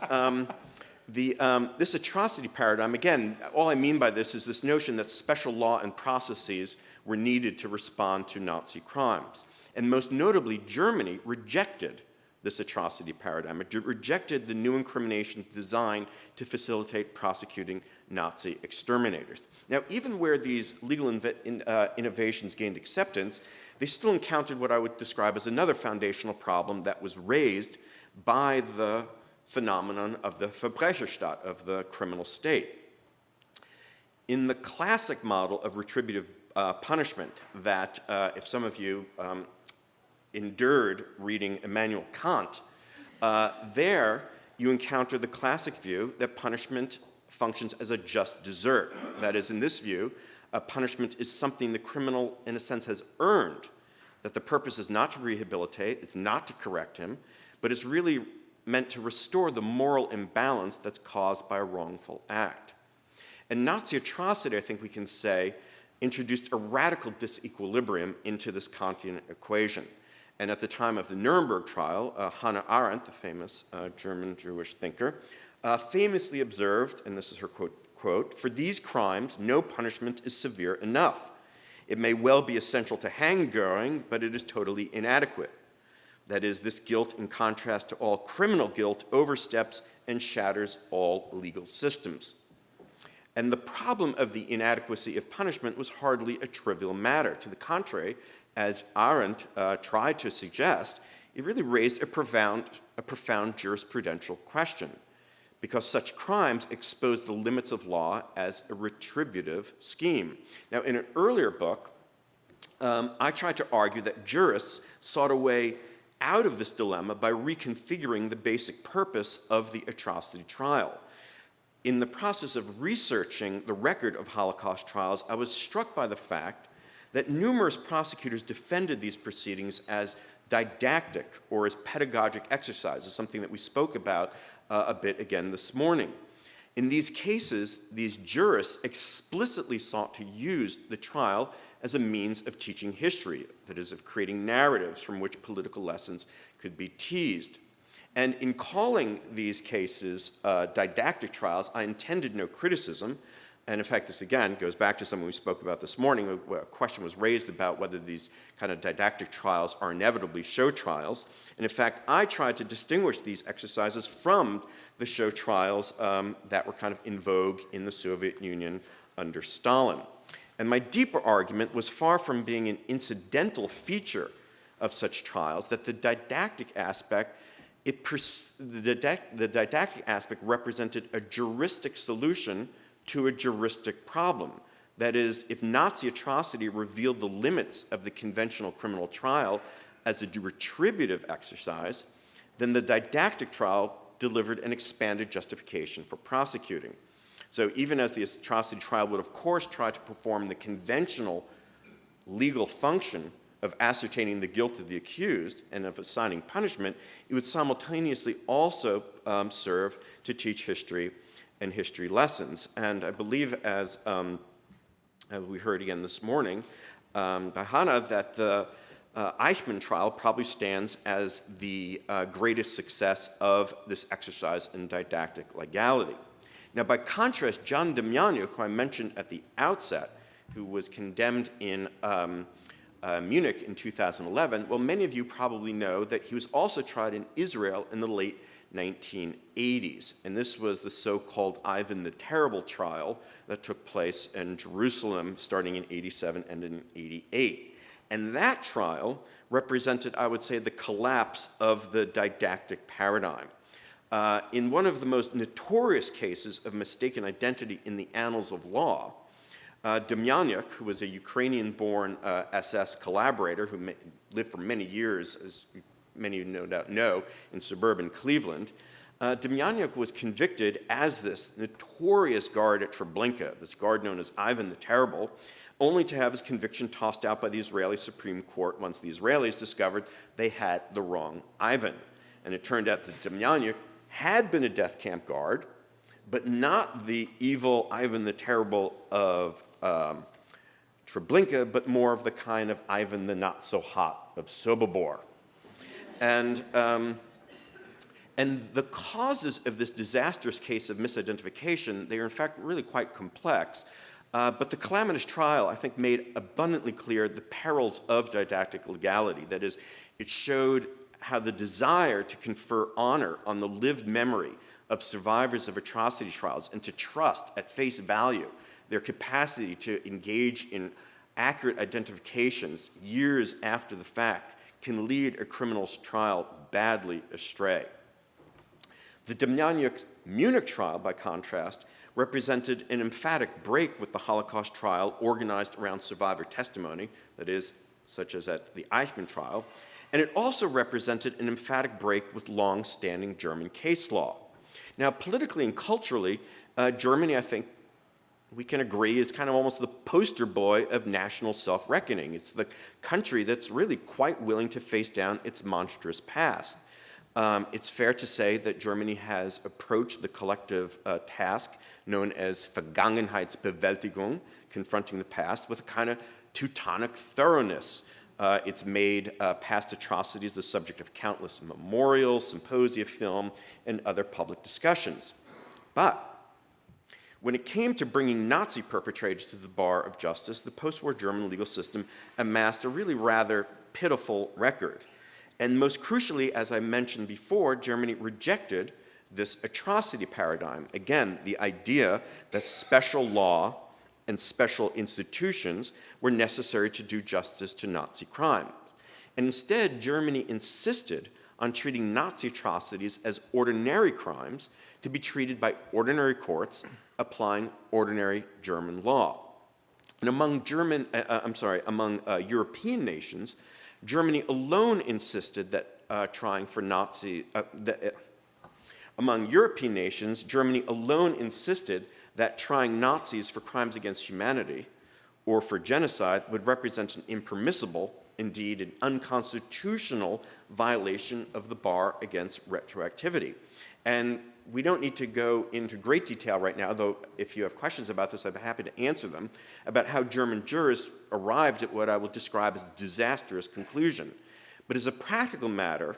this atrocity paradigm, again, all I mean by this is this notion that special law and processes were needed to respond to Nazi crimes. And most notably, Germany rejected this atrocity paradigm. It rejected the new incriminations designed to facilitate prosecuting Nazi exterminators. Now, even where these legal innovations gained acceptance, they still encountered what I would describe as another foundational problem that was raised by the phenomenon of the Verbrecherstaat, of the criminal state. In the classic model of retributive punishment that, if some of you endured reading Immanuel Kant, there you encounter the classic view that punishment functions as a just desert. That is, in this view, punishment is something the criminal, in a sense, has earned, that the purpose is not to rehabilitate, it's not to correct him, but it's really meant to restore the moral imbalance that's caused by a wrongful act. And Nazi atrocity, I think we can say, introduced a radical disequilibrium into this Kantian equation. And at the time of the Nuremberg trial, Hannah Arendt, the famous German Jewish thinker, famously observed, and this is her quote, "For these crimes, no punishment is severe enough. It may well be essential to hang-going, but it is totally inadequate. That is, this guilt, in contrast to all criminal guilt, oversteps and shatters all legal systems." And the problem of the inadequacy of punishment was hardly a trivial matter. To the contrary, as Arendt tried to suggest, it really raised a profound jurisprudential question, because such crimes expose the limits of law as a retributive scheme. Now, in an earlier book, I tried to argue that jurists sought a way out of this dilemma by reconfiguring the basic purpose of the atrocity trial. In the process of researching the record of Holocaust trials, I was struck by the fact that numerous prosecutors defended these proceedings as didactic or as pedagogic exercises, something that we spoke about a bit again this morning. In these cases, these jurists explicitly sought to use the trial as a means of teaching history, that is, of creating narratives from which political lessons could be teased. And in calling these cases didactic trials, I intended no criticism. And in fact, this again goes back to something we spoke about this morning. A question was raised about whether these kind of didactic trials are inevitably show trials. And in fact, I tried to distinguish these exercises from the show trials that were kind of in vogue in the Soviet Union under Stalin. And my deeper argument was far from being an incidental feature of such trials, that the didactic aspect represented a juristic solution to a juristic problem. That is, if Nazi atrocity revealed the limits of the conventional criminal trial as a retributive exercise, then the didactic trial delivered an expanded justification for prosecuting. So even as the atrocity trial would, of course, try to perform the conventional legal function of ascertaining the guilt of the accused and of assigning punishment, it would simultaneously also serve to teach history and history lessons. And I believe, as we heard again this morning by Hannah, that the Eichmann trial probably stands as the greatest success of this exercise in didactic legality. Now, by contrast, John Demjanjuk, who I mentioned at the outset, who was condemned in Munich in 2011, well, many of you probably know that he was also tried in Israel in the late 1980s. And this was the so-called Ivan the Terrible trial that took place in Jerusalem starting in 87 and in 88. And that trial represented, I would say, the collapse of the didactic paradigm. In one of the most notorious cases of mistaken identity in the annals of law, Demjanjuk, who was a Ukrainian-born SS collaborator who lived for many years, as many of you no doubt know, in suburban Cleveland, Demjanjuk was convicted as this notorious guard at Treblinka, this guard known as Ivan the Terrible, only to have his conviction tossed out by the Israeli Supreme Court once the Israelis discovered they had the wrong Ivan. And it turned out that Demjanjuk had been a death camp guard, but not the evil Ivan the Terrible of Treblinka, but more of the kind of Ivan the not-so-hot of Sobibor. And the causes of this disastrous case of misidentification, they are in fact really quite complex. But the calamitous trial, I think, made abundantly clear the perils of didactic legality. That is, it showed how the desire to confer honor on the lived memory of survivors of atrocity trials and to trust at face value their capacity to engage in accurate identifications years after the fact can lead a criminal's trial badly astray. The Demjanjuk Munich trial, by contrast, represented an emphatic break with the Holocaust trial organized around survivor testimony, that is, such as at the Eichmann trial, and it also represented an emphatic break with long-standing German case law. Now, politically and culturally, Germany, I think, we can agree, is kind of almost the poster boy of national self-reckoning. It's the country that's really quite willing to face down its monstrous past. It's fair to say that Germany has approached the collective task known as Vergangenheitsbewältigung, confronting the past, with a kind of Teutonic thoroughness. It's made past atrocities the subject of countless memorials, symposia, film, and other public discussions. But when it came to bringing Nazi perpetrators to the bar of justice, the post-war German legal system amassed a really rather pitiful record. And most crucially, as I mentioned before, Germany rejected this atrocity paradigm. Again, the idea that special law and special institutions were necessary to do justice to Nazi crimes. And instead, Germany insisted on treating Nazi atrocities as ordinary crimes to be treated by ordinary courts applying ordinary German law. And among European nations, Germany alone insisted that among European nations, Germany alone insisted that trying Nazis for crimes against humanity or for genocide would represent an impermissible, indeed an unconstitutional violation of the bar against retroactivity. And we don't need to go into great detail right now, though if you have questions about this, I'd be happy to answer them, about how German jurists arrived at what I will describe as a disastrous conclusion. But as a practical matter,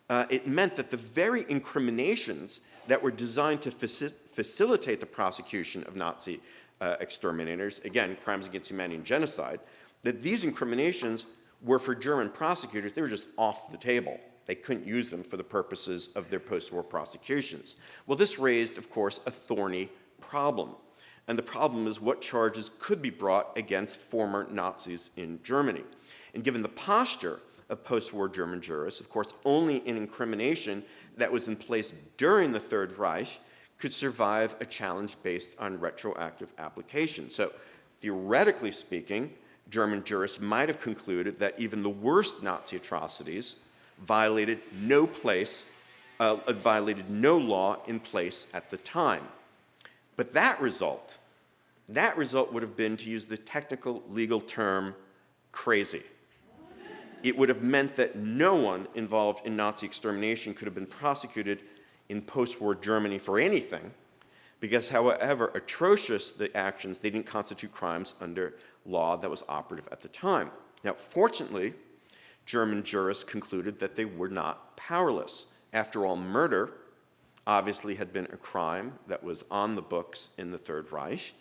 it meant that the very incriminations that were designed to facilitate the prosecution of Nazi exterminators, again, crimes against humanity and genocide, that these incriminations were for German prosecutors, they were just off the table. They couldn't use them for the purposes of their post-war prosecutions. Well, this raised, of course, a thorny problem. And the problem is what charges could be brought against former Nazis in Germany. And given the posture of post-war German jurists, of course, only an incrimination that was in place during the Third Reich could survive a challenge based on retroactive application. So, theoretically speaking, German jurists might have concluded that even the worst Nazi atrocities violated no law in place at the time. But that result would have been, to use the technical legal term, crazy. It would have meant that no one involved in Nazi extermination could have been prosecuted in post-war Germany for anything, because however atrocious the actions, they didn't constitute crimes under law that was operative at the time. Now, fortunately, German jurists concluded that they were not powerless. After all, murder obviously had been a crime that was on the books in the Third Reich.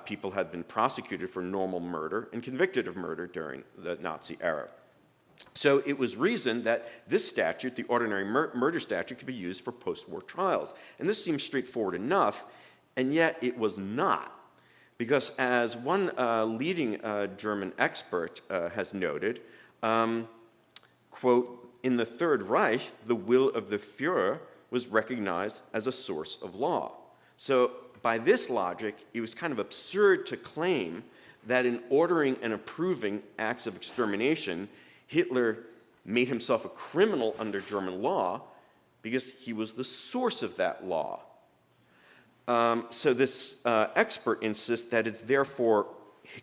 People had been prosecuted for normal murder and convicted of murder during the Nazi era. So it was reasoned that this statute, the ordinary murder statute, could be used for post-war trials. And this seems straightforward enough, and yet it was not. Because as one leading German expert has noted, quote, in the Third Reich, the will of the Führer was recognized as a source of law. So by this logic, it was kind of absurd to claim that in ordering and approving acts of extermination, Hitler made himself a criminal under German law because he was the source of that law. So this expert insists that it's therefore,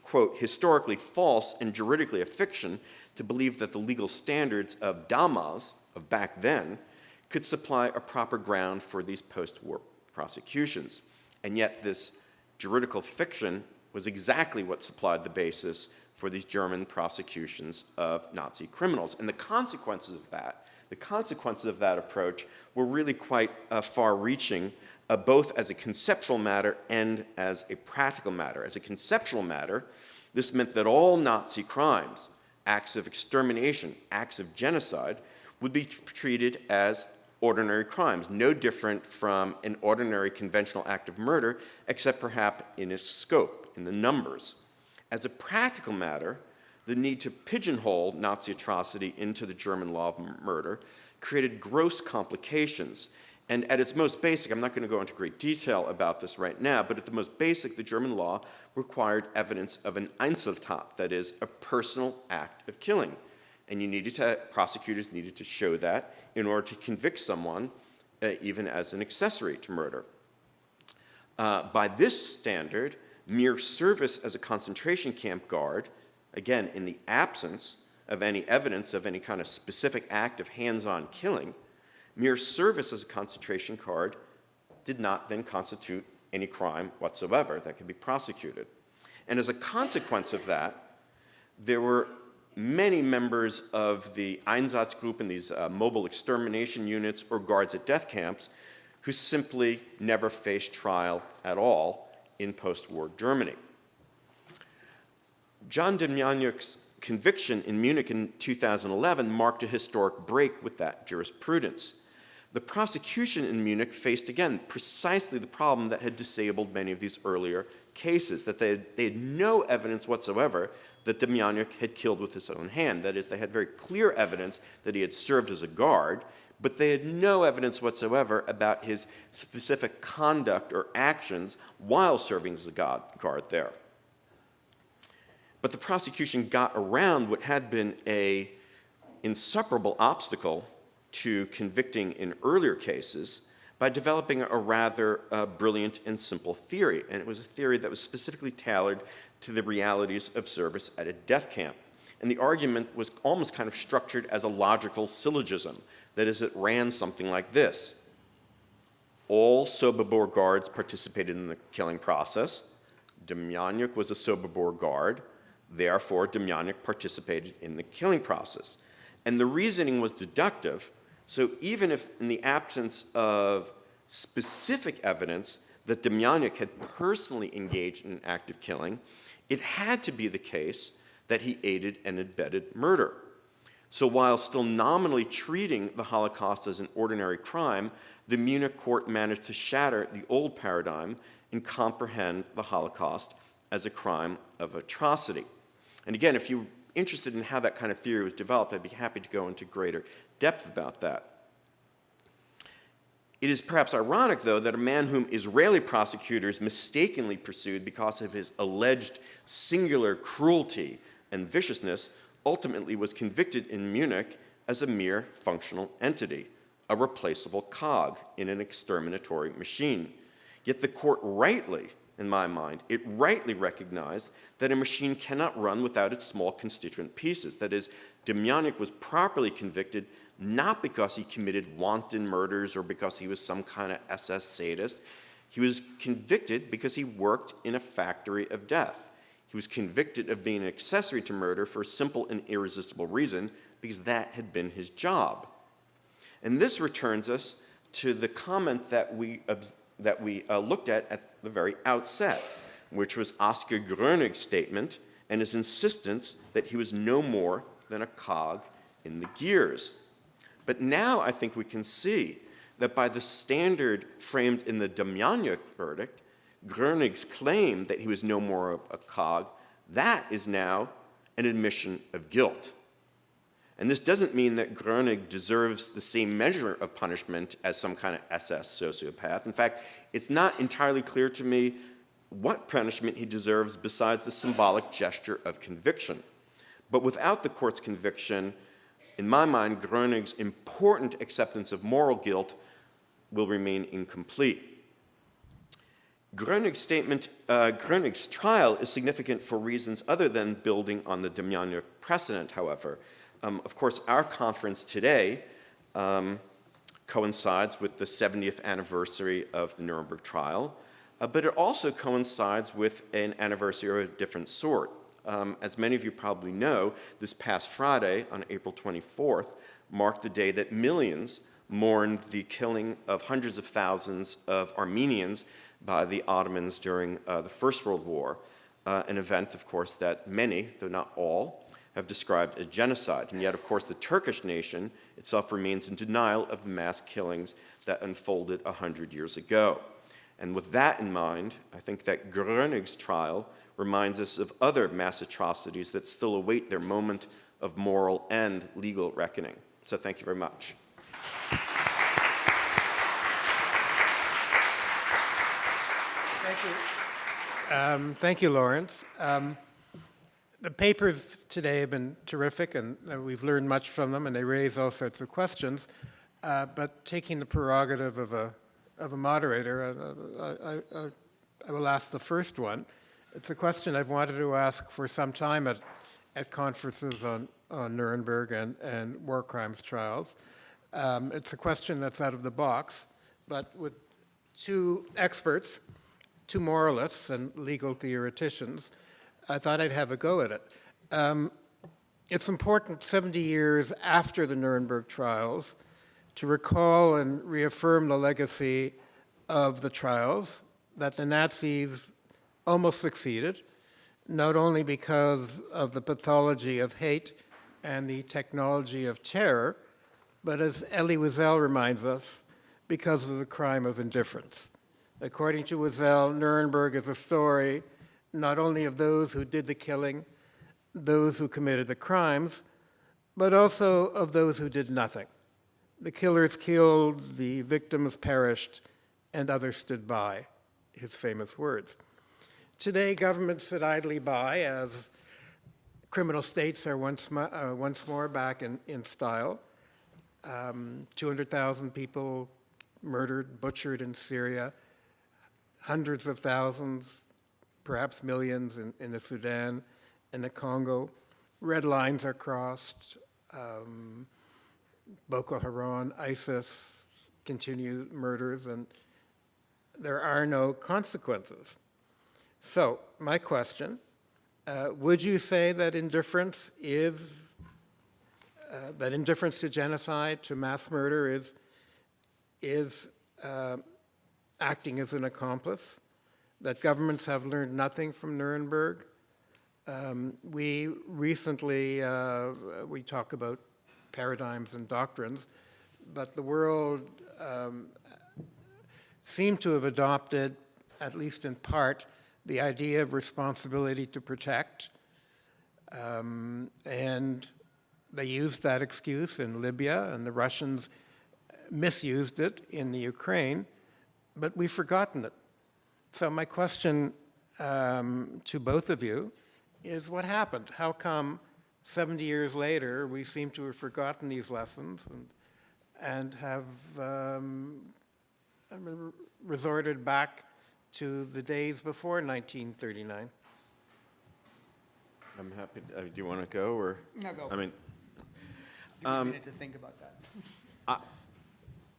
quote, historically false and juridically a fiction to believe that the legal standards of damals, of back then, could supply a proper ground for these post-war prosecutions. And yet this juridical fiction was exactly what supplied the basis for these German prosecutions of Nazi criminals. And the consequences of that approach were really quite far-reaching, both as a conceptual matter and as a practical matter. As a conceptual matter, this meant that all Nazi crimes, acts of extermination, acts of genocide, would be treated as ordinary crimes, no different from an ordinary conventional act of murder, except perhaps in its scope, in the numbers. As a practical matter, the need to pigeonhole Nazi atrocity into the German law of murder created gross complications. And at its most basic, I'm not going to go into great detail about this right now, but at the most basic, the German law required evidence of an Einzeltat, that is, a personal act of killing. And prosecutors needed to show that in order to convict someone, even as an accessory to murder. By this standard, mere service as a concentration camp guard, again, in the absence of any evidence of any kind of specific act of hands-on killing, Mere service as a concentration guard did not then constitute any crime whatsoever that could be prosecuted. And as a consequence of that, there were many members of the Einsatzgruppen and these mobile extermination units or guards at death camps who simply never faced trial at all in post-war Germany. John Demjanjuk's conviction in Munich in 2011 marked a historic break with that jurisprudence. The prosecution in Munich faced, again, precisely the problem that had disabled many of these earlier cases, that they had no evidence whatsoever that Demjanjuk had killed with his own hand. That is, they had very clear evidence that he had served as a guard, but they had no evidence whatsoever about his specific conduct or actions while serving as a guard there. But the prosecution got around what had been an insuperable obstacle to convicting in earlier cases by developing a rather brilliant and simple theory. And it was a theory that was specifically tailored to the realities of service at a death camp. And the argument was almost kind of structured as a logical syllogism. That is, it ran something like this. All Sobibor guards participated in the killing process. Demjanjuk was a Sobibor guard. Therefore, Demjanjuk participated in the killing process. And the reasoning was deductive. So even if in the absence of specific evidence that Demjanjuk had personally engaged in an act of killing, it had to be the case that he aided and abetted murder. So while still nominally treating the Holocaust as an ordinary crime, the Munich court managed to shatter the old paradigm and comprehend the Holocaust as a crime of atrocity. And again, if you're interested in how that kind of theory was developed, I'd be happy to go into greater depth about that. It is perhaps ironic, though, that a man whom Israeli prosecutors mistakenly pursued because of his alleged singular cruelty and viciousness ultimately was convicted in Munich as a mere functional entity, a replaceable cog in an exterminatory machine. Yet the court rightly, in my mind, it rightly recognized that a machine cannot run without its small constituent pieces. That is, Demjanjuk was properly convicted not because he committed wanton murders or because he was some kind of SS sadist. He was convicted because he worked in a factory of death. He was convicted of being an accessory to murder for a simple and irresistible reason, because that had been his job. And this returns us to the comment that we looked at the very outset, which was Oscar Grönig's statement and his insistence that he was no more than a cog in the gears. But now I think we can see that by the standard framed in the Demjanjuk verdict, Grönig's claim that he was no more a cog, that is now an admission of guilt. And this doesn't mean that Grönig deserves the same measure of punishment as some kind of SS sociopath. In fact, it's not entirely clear to me what punishment he deserves besides the symbolic gesture of conviction. But without the court's conviction, in my mind, Grönig's important acceptance of moral guilt will remain incomplete. Grönig's trial is significant for reasons other than building on the Demjanjuk precedent, however. Of course, our conference today coincides with the 70th anniversary of the Nuremberg trial, but it also coincides with an anniversary of a different sort. As many of you probably know, this past Friday, on April 24th, marked the day that millions mourned the killing of hundreds of thousands of Armenians by the Ottomans during the First World War, an event, of course, that many, though not all, have described as genocide. And yet, of course, the Turkish nation itself remains in denial of the mass killings that unfolded 100 years ago. And with that in mind, I think that Grönig's trial reminds us of other mass atrocities that still await their moment of moral and legal reckoning. So thank you very much. Thank you. Thank you, Lawrence. The papers today have been terrific, and we've learned much from them, and they raise all sorts of questions. But taking the prerogative of a moderator, I will ask the first one. It's a question I've wanted to ask for some time at conferences on Nuremberg and war crimes trials. It's a question that's out of the box, but with two experts, two moralists and legal theoreticians, I thought I'd have a go at it. It's important 70 years after the Nuremberg trials to recall and reaffirm the legacy of the trials, that the Nazis almost succeeded, not only because of the pathology of hate and the technology of terror, but as Elie Wiesel reminds us, because of the crime of indifference. According to Wiesel, Nuremberg is a story not only of those who did the killing, those who committed the crimes, but also of those who did nothing. The killers killed, the victims perished, and others stood by, his famous words. Today, governments sit idly by as criminal states are once more back in style. 200,000 people murdered, butchered in Syria, hundreds of thousands, perhaps millions in the Sudan and the Congo. Red lines are crossed. Boko Haram, ISIS continue murders, and there are no consequences. So, my question, would you say that indifference to genocide, to mass murder is acting as an accomplice, that governments have learned nothing from Nuremberg? We recently, we talk about paradigms and doctrines, but the world seemed to have adopted, at least in part, the idea of responsibility to protect, and they used that excuse in Libya, and the Russians misused it in the Ukraine, but we've forgotten it. So my question to both of you is, what happened? How come 70 years later we seem to have forgotten these lessons and have resorted back to the days before 1939? I'm happy. Do you want to go or? No, go. I mean, Give me a minute to think about that.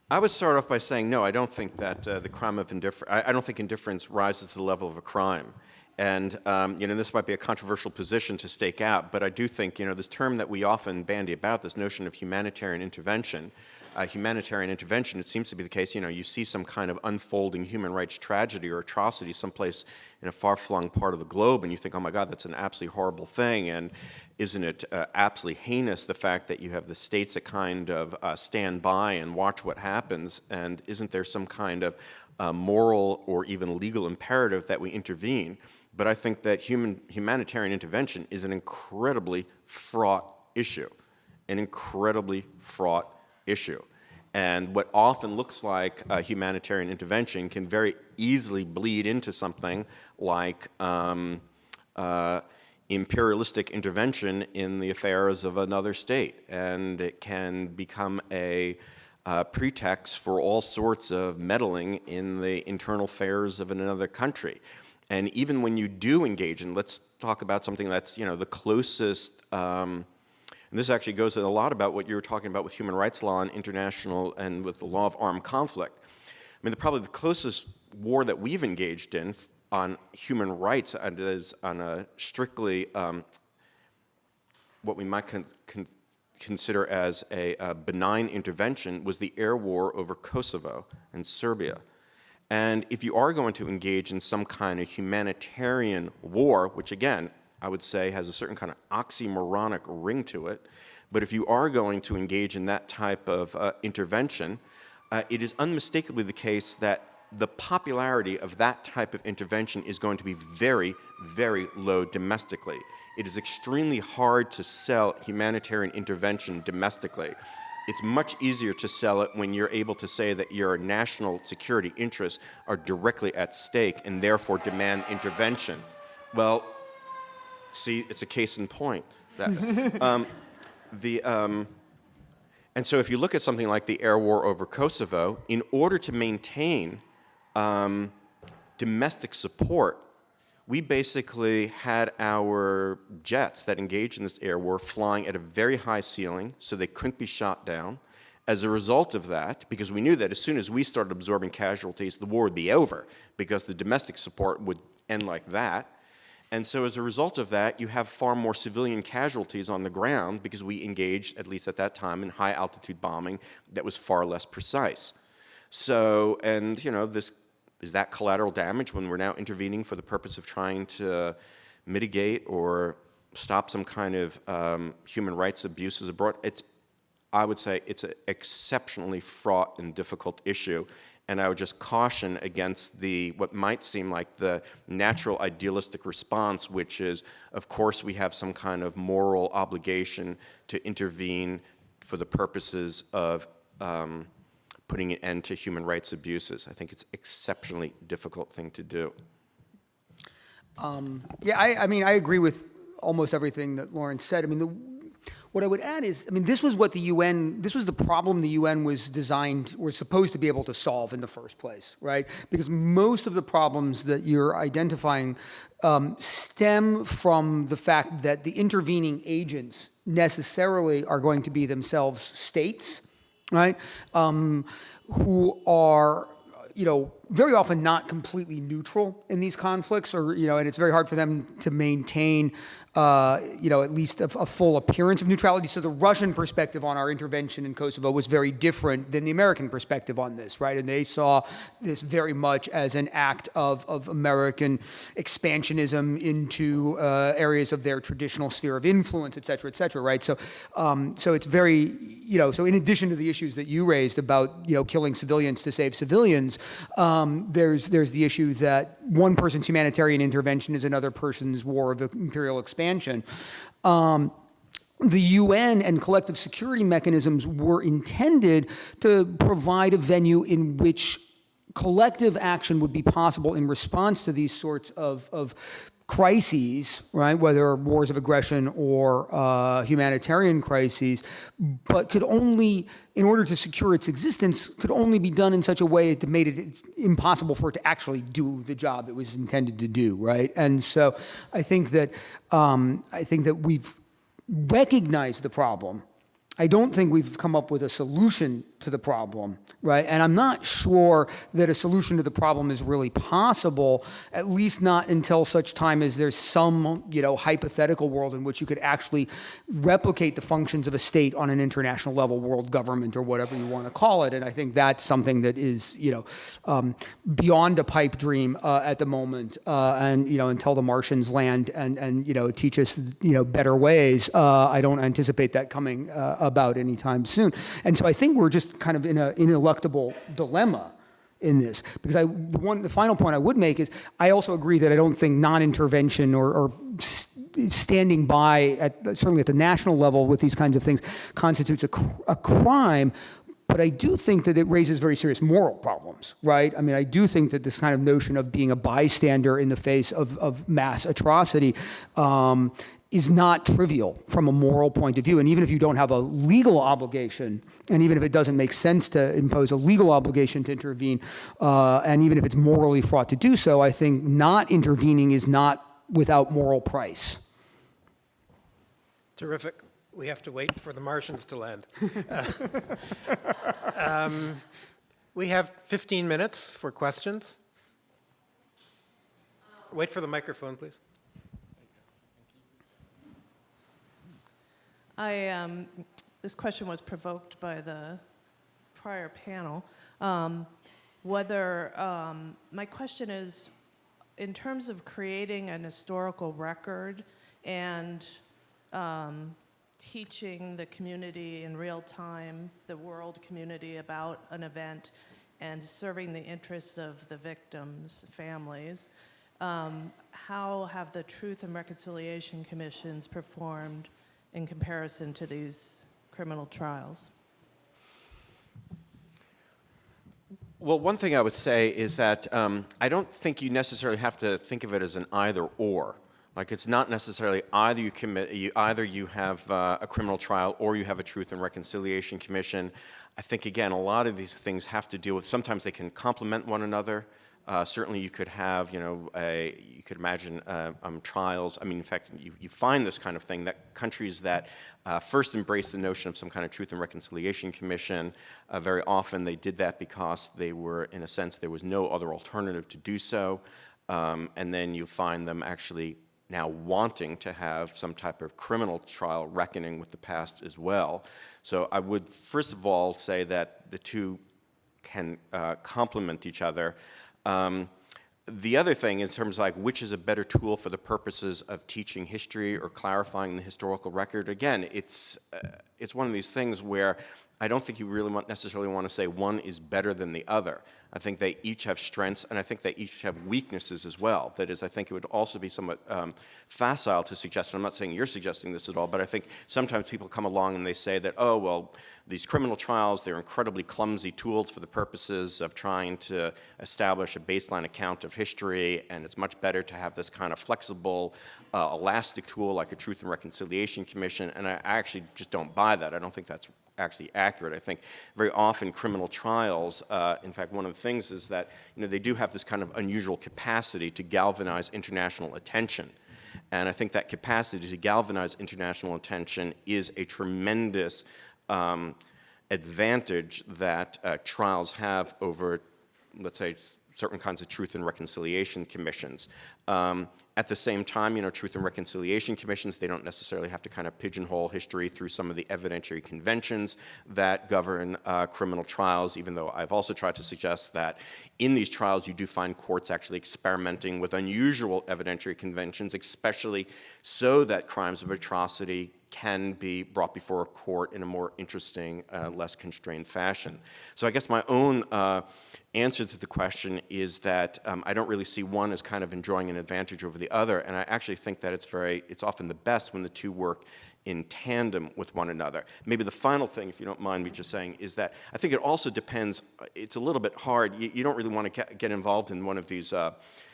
I would start off by saying no. I don't think that the crime of indifference. I don't think indifference rises to the level of a crime. And this might be a controversial position to stake out, but I do think this term that we often bandy about, this notion of humanitarian intervention. It seems to be the case, you see some kind of unfolding human rights tragedy or atrocity someplace in a far-flung part of the globe, and you think, oh my God, that's an absolutely horrible thing, and isn't it absolutely heinous, the fact that you have the states that kind of stand by and watch what happens, and isn't there some kind of moral or even legal imperative that we intervene? But I think that humanitarian intervention is an incredibly fraught issue, And what often looks like a humanitarian intervention can very easily bleed into something like imperialistic intervention in the affairs of another state. And it can become a pretext for all sorts of meddling in the internal affairs of another country. And even when you do engage, and let's talk about something that's the closest, and this actually goes a lot about what you were talking about with human rights law and international and with the law of armed conflict. I mean, probably the closest war that we've engaged in on human rights and is on a strictly what we might consider as a benign intervention was the air war over Kosovo and Serbia. And if you are going to engage in some kind of humanitarian war, which again, I would say has a certain kind of oxymoronic ring to it, but if you are going to engage in that type of intervention, it is unmistakably the case that the popularity of that type of intervention is going to be very, very low domestically. It is extremely hard to sell humanitarian intervention domestically. It's much easier to sell it when you're able to say that your national security interests are directly at stake and therefore demand intervention. Well, see, it's a case in point. And so if you look at something like the air war over Kosovo, in order to maintain domestic support, we basically had our jets that engaged in this air war flying at a very high ceiling so they couldn't be shot down, As a result of that, because we knew that as soon as we started absorbing casualties, the war would be over, because the domestic support would end like that. And so as a result of that, you have far more civilian casualties on the ground, because we engaged, at least at that time, in high-altitude bombing that was far less precise. So, and this is that collateral damage when we're now intervening for the purpose of trying to mitigate or stop some kind of human rights abuses abroad. I would say it's an exceptionally fraught and difficult issue, and I would just caution against what might seem like the natural idealistic response, which is, of course, we have some kind of moral obligation to intervene for the purposes of putting an end to human rights abuses. I think it's an exceptionally difficult thing to do. Yeah, I agree with almost everything that Lauren said. What I would add is, this was the problem the UN was supposed to be able to solve in the first place, right? Because most of the problems that you're identifying stem from the fact that the intervening agents necessarily are going to be themselves states, right? Who are, very often not completely neutral in these conflicts, and it's very hard for them to maintain, at least a full appearance of neutrality. So the Russian perspective on our intervention in Kosovo was very different than the American perspective on this, right? And they saw this very much as an act of American expansionism into areas of their traditional sphere of influence, et cetera, right? So it's very, so in addition to the issues that you raised about, killing civilians to save civilians, there's the issue that one person's humanitarian intervention is another person's war of imperial expansion. The UN and collective security mechanisms were intended to provide a venue in which collective action would be possible in response to these sorts of crises, right, whether wars of aggression or humanitarian crises, but could only, in order to secure its existence, could only be done in such a way that made it impossible for it to actually do the job it was intended to do, right? And so I think that we've recognized the problem. I don't think we've come up with a solution to the problem, right? And I'm not sure that a solution to the problem is really possible, at least not until such time as there's some, hypothetical world in which you could actually replicate the functions of a state on an international level, world government or whatever you want to call it. And I think that's something that is, beyond a pipe dream at the moment. And, until the Martians land and teach us, better ways, I don't anticipate that coming about anytime soon. And so I think we're just kind of in an ineluctable dilemma in this. Because the final point I would make is I also agree that I don't think non-intervention or standing by, certainly at the national level with these kinds of things, constitutes a crime. But I do think that it raises very serious moral problems, right? I do think that this kind of notion of being a bystander in the face of mass atrocity is not trivial from a moral point of view. And even if you don't have a legal obligation, and even if it doesn't make sense to impose a legal obligation to intervene, and even if it's morally fraught to do so, I think not intervening is not without moral price. Terrific. We have to wait for the Martians to land. We have 15 minutes for questions. Wait for the microphone, please. This question was provoked by the prior panel. My question is, in terms of creating an historical record and teaching the community in real time, the world community, about an event and serving the interests of the victims' families, how have the Truth and Reconciliation Commissions performed in comparison to these criminal trials? Well, one thing I would say is that I don't think you necessarily have to think of it as an either or. Like, it's not necessarily either you have a criminal trial or you have a Truth and Reconciliation Commission. I think, again, a lot of these things have to deal with, sometimes they can complement one another. Certainly, you could have, you could imagine trials. I mean, in fact, you find this kind of thing that countries that first embraced the notion of some kind of Truth and Reconciliation Commission, very often they did that because they were, in a sense, there was no other alternative to do so. And then you find them actually now wanting to have some type of criminal trial reckoning with the past as well. So I would, first of all, say that the two can complement each other. The other thing, in terms of like which is a better tool for the purposes of teaching history or clarifying the historical record, again, it's one of these things where I don't think you really necessarily want to say one is better than the other. I think they each have strengths, and I think they each have weaknesses as well. That is, I think it would also be somewhat facile to suggest, and I'm not saying you're suggesting this at all, but I think sometimes people come along and they say that, oh, well, these criminal trials, they're incredibly clumsy tools for the purposes of trying to establish a baseline account of history, and it's much better to have this kind of flexible, elastic tool like a Truth and Reconciliation Commission, and I actually just don't buy that. I don't think that's actually accurate. I think very often criminal trials, in fact, one of the things is that they do have this kind of unusual capacity to galvanize international attention. And I think that capacity to galvanize international attention is a tremendous advantage that trials have over, let's say, certain kinds of Truth and Reconciliation Commissions. At the same time, Truth and Reconciliation Commissions, they don't necessarily have to kind of pigeonhole history through some of the evidentiary conventions that govern criminal trials, even though I've also tried to suggest that in these trials you do find courts actually experimenting with unusual evidentiary conventions, especially so that crimes of atrocity can be brought before a court in a more interesting, less constrained fashion. So I guess my own answer to the question is that I don't really see one as kind of enjoying an advantage over the other, and I actually think that it's often the best when the two work in tandem with one another. Maybe the final thing, if you don't mind me just saying, is that I think it also depends, it's a little bit hard, you don't really want to get involved in one of these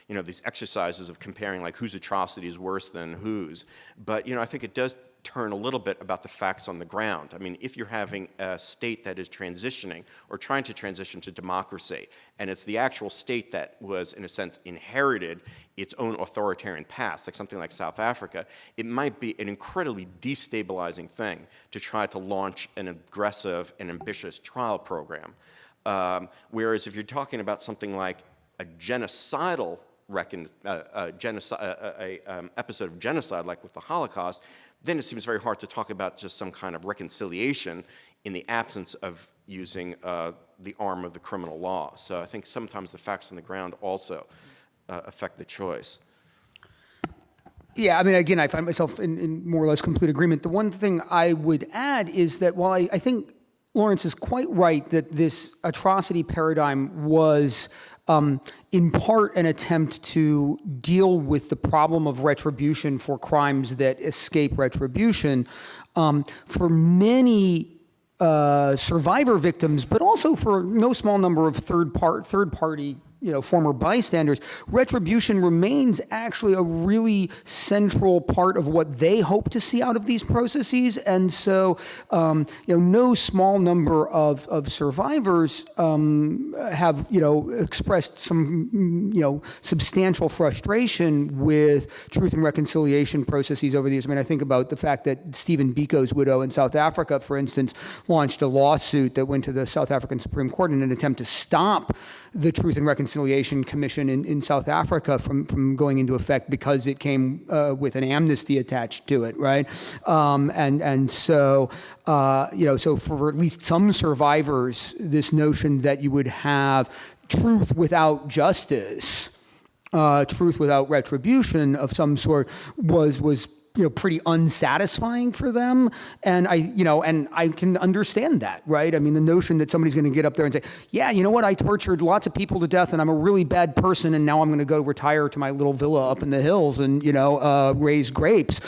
these exercises of comparing like whose atrocity is worse than whose, but I think it does turn a little bit about the facts on the ground. I mean, if you're having a state that is transitioning or trying to transition to democracy, and it's the actual state that was, in a sense, inherited its own authoritarian past, like something like South Africa, it might be an incredibly destabilizing thing to try to launch an aggressive and ambitious trial program. Whereas if you're talking about something like a genocidal episode of genocide, like with the Holocaust, then it seems very hard to talk about just some kind of reconciliation in the absence of using the arm of the criminal law. So I think sometimes the facts on the ground also affect the choice. Yeah, I mean, again, I find myself in more or less complete agreement. The one thing I would add is that while I think Lawrence is quite right that this atrocity paradigm was in part an attempt to deal with the problem of retribution for crimes that escape retribution, for many survivor victims, but also for no small number of third-party former bystanders, retribution remains actually a really central part of what they hope to see out of these processes. And so, no small number of survivors have, expressed some, substantial frustration with Truth and Reconciliation processes over these. I mean, I think about the fact that Stephen Biko's widow in South Africa, for instance, launched a lawsuit that went to the South African Supreme Court in an attempt to stop the Truth and Reconciliation Commission in South Africa from going into effect because it came with an amnesty attached to it, right? So for at least some survivors, this notion that you would have truth without justice, truth without retribution of some sort was pretty unsatisfying for them, and I can understand that, right? I mean, the notion that somebody's going to get up there and say, yeah, you know what, I tortured lots of people to death, and I'm a really bad person, and now I'm going to go retire to my little villa up in the hills and raise grapes,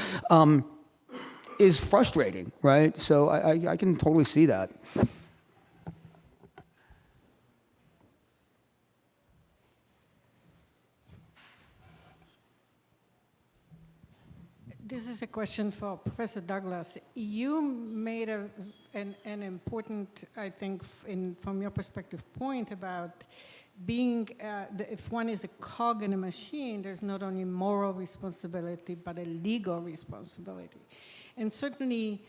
is frustrating, right? So I can totally see that. This is a question for Professor Douglas. You made an important, I think, from your perspective, point about if one is a cog in a machine, there's not only moral responsibility, but a legal responsibility. And certainly,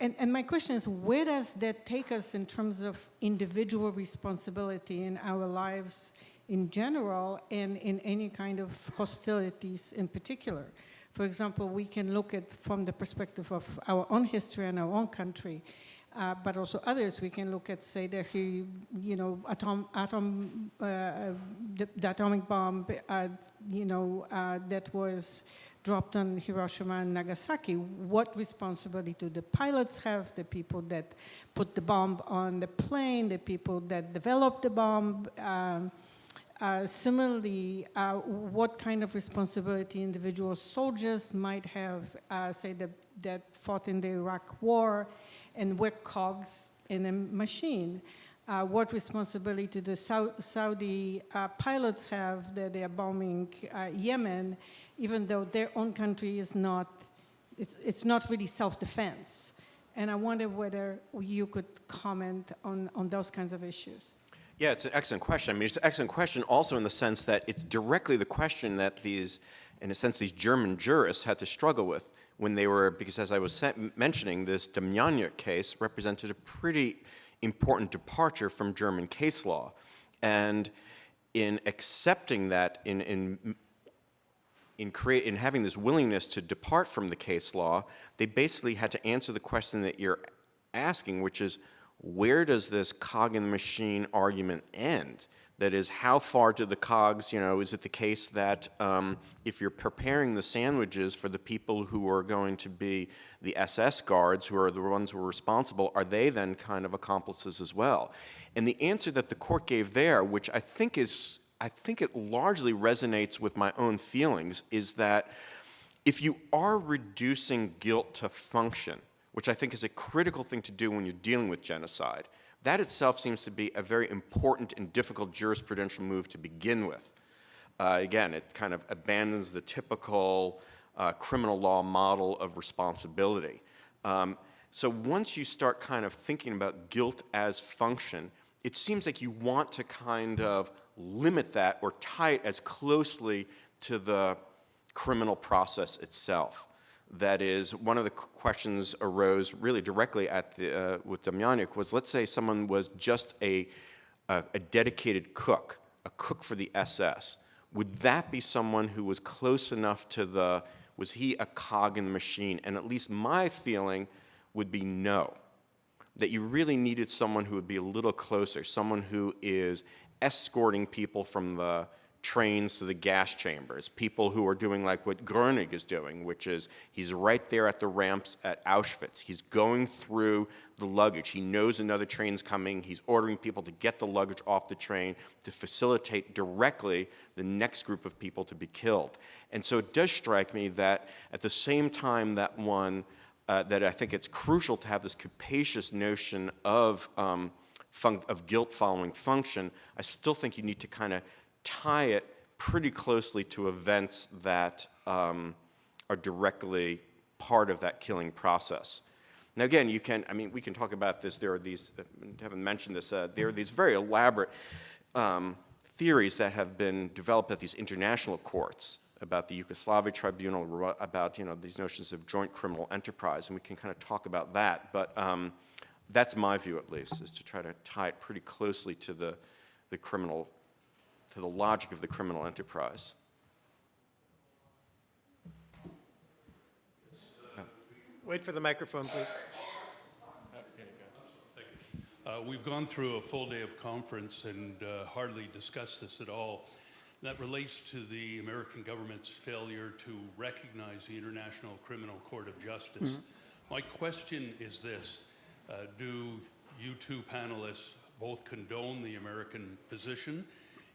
and my question is, where does that take us in terms of individual responsibility in our lives in general and in any kind of hostilities in particular? For example, we can look at from the perspective of our own history and our own country, but also others. We can look at, say, the atomic bomb, that was dropped on Hiroshima and Nagasaki. What responsibility do the pilots have, the people that put the bomb on the plane, the people that developed the bomb? Similarly, what kind of responsibility individual soldiers might have, say, that fought in the Iraq War and were cogs in a machine? What responsibility do the Saudi pilots have that they are bombing Yemen, even though their own country is not, it's not really self-defense? And I wonder whether you could comment on those kinds of issues. Yeah, it's an excellent question. I mean, it's an excellent question also in the sense that it's directly the question that these German jurists had to struggle with when they were, because as I was mentioning, this Demjanjuk case represented a pretty important departure from German case law. And in accepting that, in having this willingness to depart from the case law, they basically had to answer the question that you're asking, which is, where does this cog in the machine argument end? That is, how far do the cogs, is it the case that if you're preparing the sandwiches for the people who are going to be the SS guards, who are the ones who are responsible, are they then kind of accomplices as well? And the answer that the court gave there, which I think it largely resonates with my own feelings, is that if you are reducing guilt to function, which I think is a critical thing to do when you're dealing with genocide, that itself seems to be a very important and difficult jurisprudential move to begin with. Again, it kind of abandons the typical criminal law model of responsibility. So once you start kind of thinking about guilt as function, it seems like you want to kind of limit that or tie it as closely to the criminal process itself. That is, one of the questions arose really directly with Demjanjuk was, let's say someone was just a dedicated cook, a cook for the SS. Would that be someone who was close enough to was he a cog in the machine? And at least my feeling would be no. That you really needed someone who would be a little closer, someone who is escorting people from the trains to the gas chambers, people who are doing like what Grönig is doing, which is he's right there at the ramps at Auschwitz. He's going through the luggage. He knows another train's coming. He's ordering people to get the luggage off the train to facilitate directly the next group of people to be killed. And so it does strike me that at the same time that that I think it's crucial to have this capacious notion of guilt following function, I still think you need to kind of tie it pretty closely to events that are directly part of that killing process. Now again, we can talk about this. There are these, Devin mentioned this, there are these very elaborate theories that have been developed at these international courts about the Yugoslavia Tribunal, about these notions of joint criminal enterprise, and we can kind of talk about that. But that's my view, at least, is to try to tie it pretty closely to the logic of the criminal enterprise. Wait for the microphone, please. We've gone through a full day of conference and hardly discussed this at all. That relates to the American government's failure to recognize the International Criminal Court of Justice. Mm-hmm. My question is this: do you two panelists both condone the American position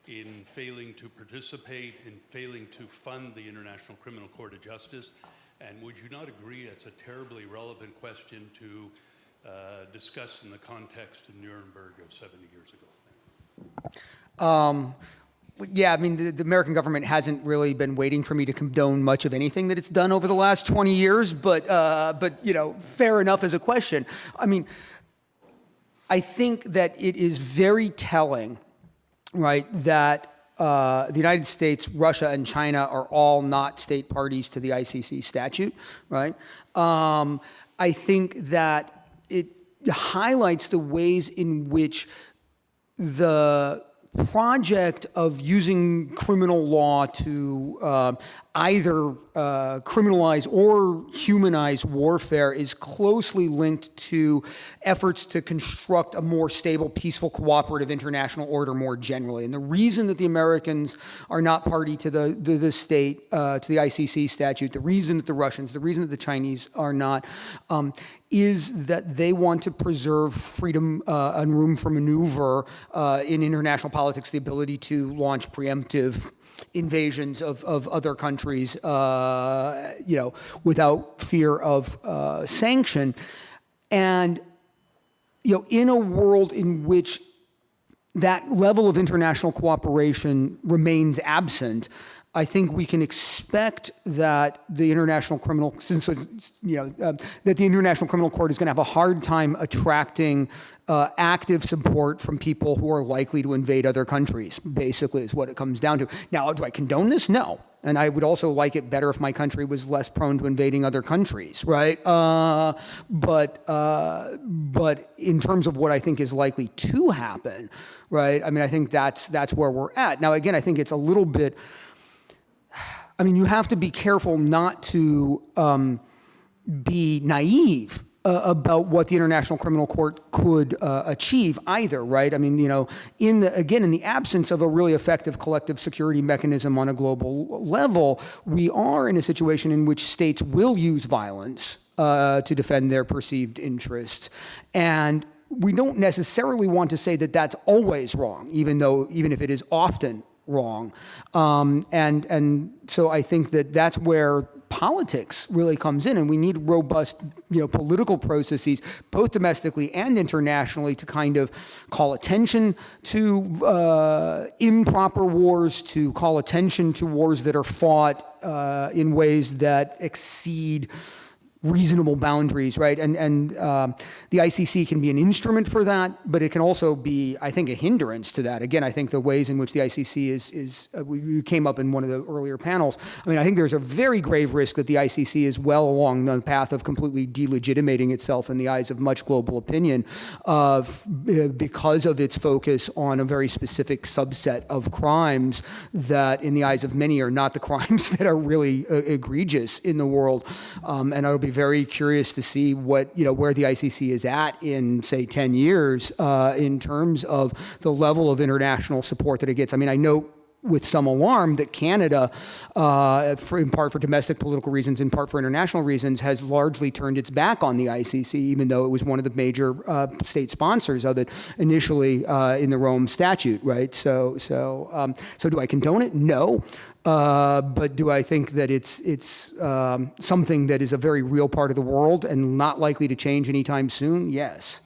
in failing to participate, in failing to fund the International Criminal Court of Justice? And would you not agree it's a terribly relevant question to discuss in the context of Nuremberg of 70 years ago? Yeah, I mean, the American government hasn't really been waiting for me to condone much of anything that it's done over the last 20 years, but fair enough as a question. I mean, I think that it is very telling right, that the United States, Russia, and China are all not state parties to the ICC statute, right? I think that it highlights the ways in which the project of using criminal law to either criminalize or humanize warfare is closely linked to efforts to construct a more stable, peaceful, cooperative international order more generally. And the reason that the Americans are not party to the state, to the ICC statute, the reason that the Russians, the reason that the Chinese are not, is that they want to preserve freedom and room for maneuver in international politics, the ability to launch preemptive invasions of other countries, without fear of sanction. And, in a world in which that level of international cooperation remains absent, I think we can expect that the International Criminal, that the International Criminal Court is going to have a hard time attracting active support from people who are likely to invade other countries, basically is what it comes down to. Now, do I condone this? No. And I would also like it better if my country was less prone to invading other countries, right? But in terms of what I think is likely to happen, right? I mean, I think that's where we're at. Now, again, I think it's a little bit, you have to be careful not to be naive about what the International Criminal Court could achieve either, right? In the absence of a really effective collective security mechanism on a global level, we are in a situation in which states will use violence to defend their perceived interests. And we don't necessarily want to say that that's always wrong, even if it is often wrong. And so I think that that's where politics really comes in, and we need robust, political processes, both domestically and internationally, to kind of call attention to improper wars, to call attention to wars that are fought in ways that exceed reasonable boundaries, right? And the ICC can be an instrument for that, but it can also be, I think, a hindrance to that. Again, I think the ways in which the ICC is we came up in one of the earlier panels. I think there's a very grave risk that the ICC is well along the path of completely delegitimating itself in the eyes of much global opinion, because of its focus on a very specific subset of crimes that, in the eyes of many, are not the crimes that are really egregious in the world. And I'll be very curious to see where the ICC is at in, say, 10 years in terms of the level of international support that it gets. I note with some alarm that Canada, in part for domestic political reasons, in part for international reasons, has largely turned its back on the ICC, even though it was one of the major state sponsors of it initially in the Rome Statute, right? So do I condone it? No. But do I think that it's something that is a very real part of the world and not likely to change anytime soon? Yes.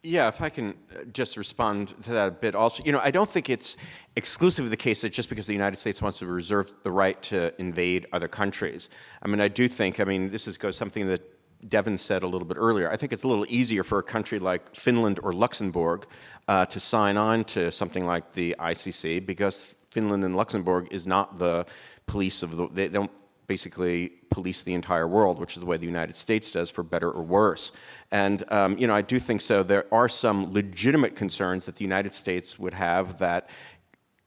Yeah, if I can just respond to that a bit also. I don't think it's exclusively the case that just because the United States wants to reserve the right to invade other countries. I do think, this goes something that Devin said a little bit earlier. I think it's a little easier for a country like Finland or Luxembourg to sign on to something like the ICC, because Finland and Luxembourg is not the police of they don't basically police the entire world, which is the way the United States does, for better or worse. And, I do think so. There are some legitimate concerns that the United States would have that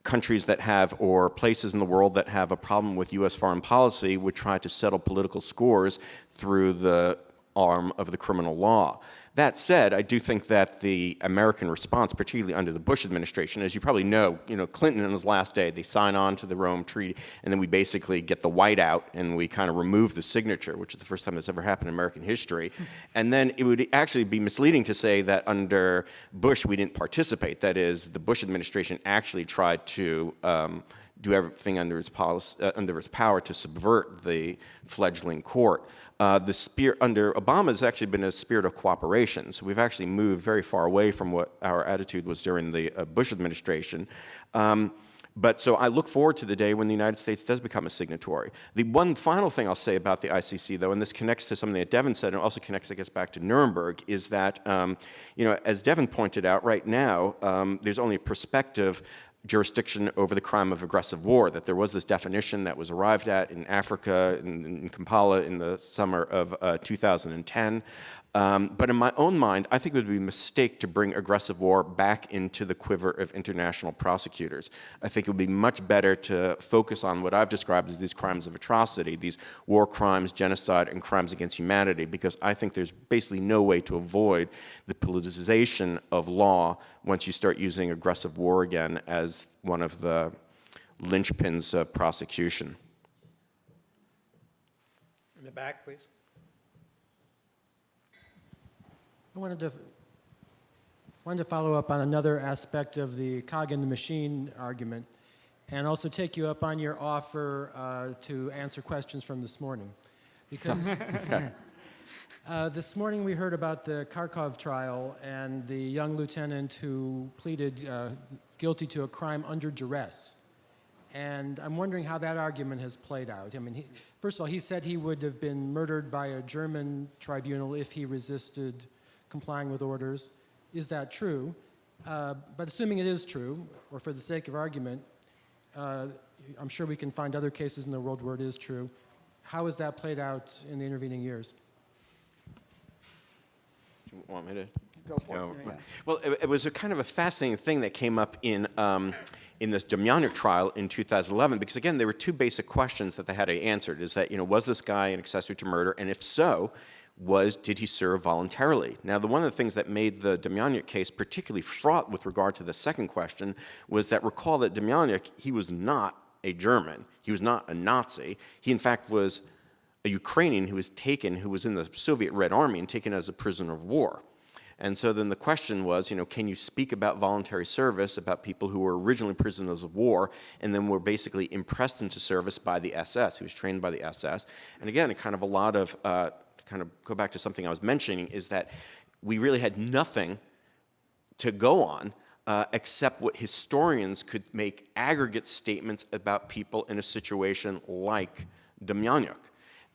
countries that have, or places in the world that have a problem with U.S. foreign policy would try to settle political scores through the arm of the criminal law. That said, I do think that the American response, particularly under the Bush administration, as you probably know, Clinton on his last day, they sign on to the Rome Treaty, and then we basically get the whiteout and we kind of remove the signature, which is the first time that's ever happened in American history. And then it would actually be misleading to say that under Bush we didn't participate. That is, the Bush administration actually tried to do everything under its power to subvert the fledgling court. The spirit under Obama has actually been a spirit of cooperation. So we've actually moved very far away from what our attitude was during the Bush administration. But so I look forward to the day when the United States does become a signatory. The one final thing I'll say about the ICC, though, and this connects to something that Devin said, and also connects, I guess, back to Nuremberg, is that, as Devin pointed out, right now, there's only a prospective jurisdiction over the crime of aggressive war, that there was this definition that was arrived at in Africa, in Kampala, in the summer of 2010. But in my own mind, I think it would be a mistake to bring aggressive war back into the quiver of international prosecutors. I think it would be much better to focus on what I've described as these crimes of atrocity, these war crimes, genocide, and crimes against humanity, because I think there's basically no way to avoid the politicization of law once you start using aggressive war again as one of the linchpins of prosecution. In the back, please. I wanted to follow up on another aspect of the cog in the machine argument, and also take you up on your offer to answer questions from this morning. Because this morning we heard about the Kharkov trial and the young lieutenant who pleaded guilty to a crime under duress. And I'm wondering how that argument has played out. I mean, first of all, he said he would have been murdered by a German tribunal if he resisted complying with orders. Is that true? But assuming it is true, or for the sake of argument, I'm sure we can find other cases in the world where it is true. How has that played out in the intervening years? Do you want me to? Go for it. Yeah. Well, it was a kind of a fascinating thing that came up in this Demjanjuk trial in 2011, because again, there were two basic questions that they had to answer. Is that, was this guy an accessory to murder? And if so, did he serve voluntarily? Now, one of the things that made the Demjanjuk case particularly fraught with regard to the second question was that, recall that Demjanjuk, he was not a German. He was not a Nazi. He, in fact, was a Ukrainian who was in the Soviet Red Army and taken as a prisoner of war. And so then the question was, can you speak about voluntary service, about people who were originally prisoners of war and then were basically impressed into service by the SS? He was trained by the SS. And again, a lot of kind of go back to something I was mentioning, is that we really had nothing to go on except what historians could make aggregate statements about people in a situation like Demjanjuk.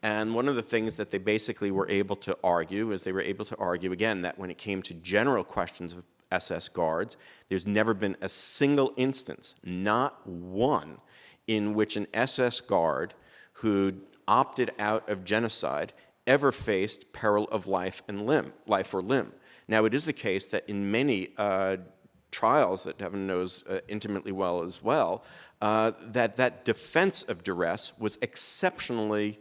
And one of the things that they basically were able to argue is they were able to argue, again, that when it came to general questions of SS guards, there's never been a single instance, not one, in which an SS guard who opted out of genocide ever faced peril of life or limb. Now, it is the case that in many trials that Devin knows intimately well as well, that defense of duress was exceptionally,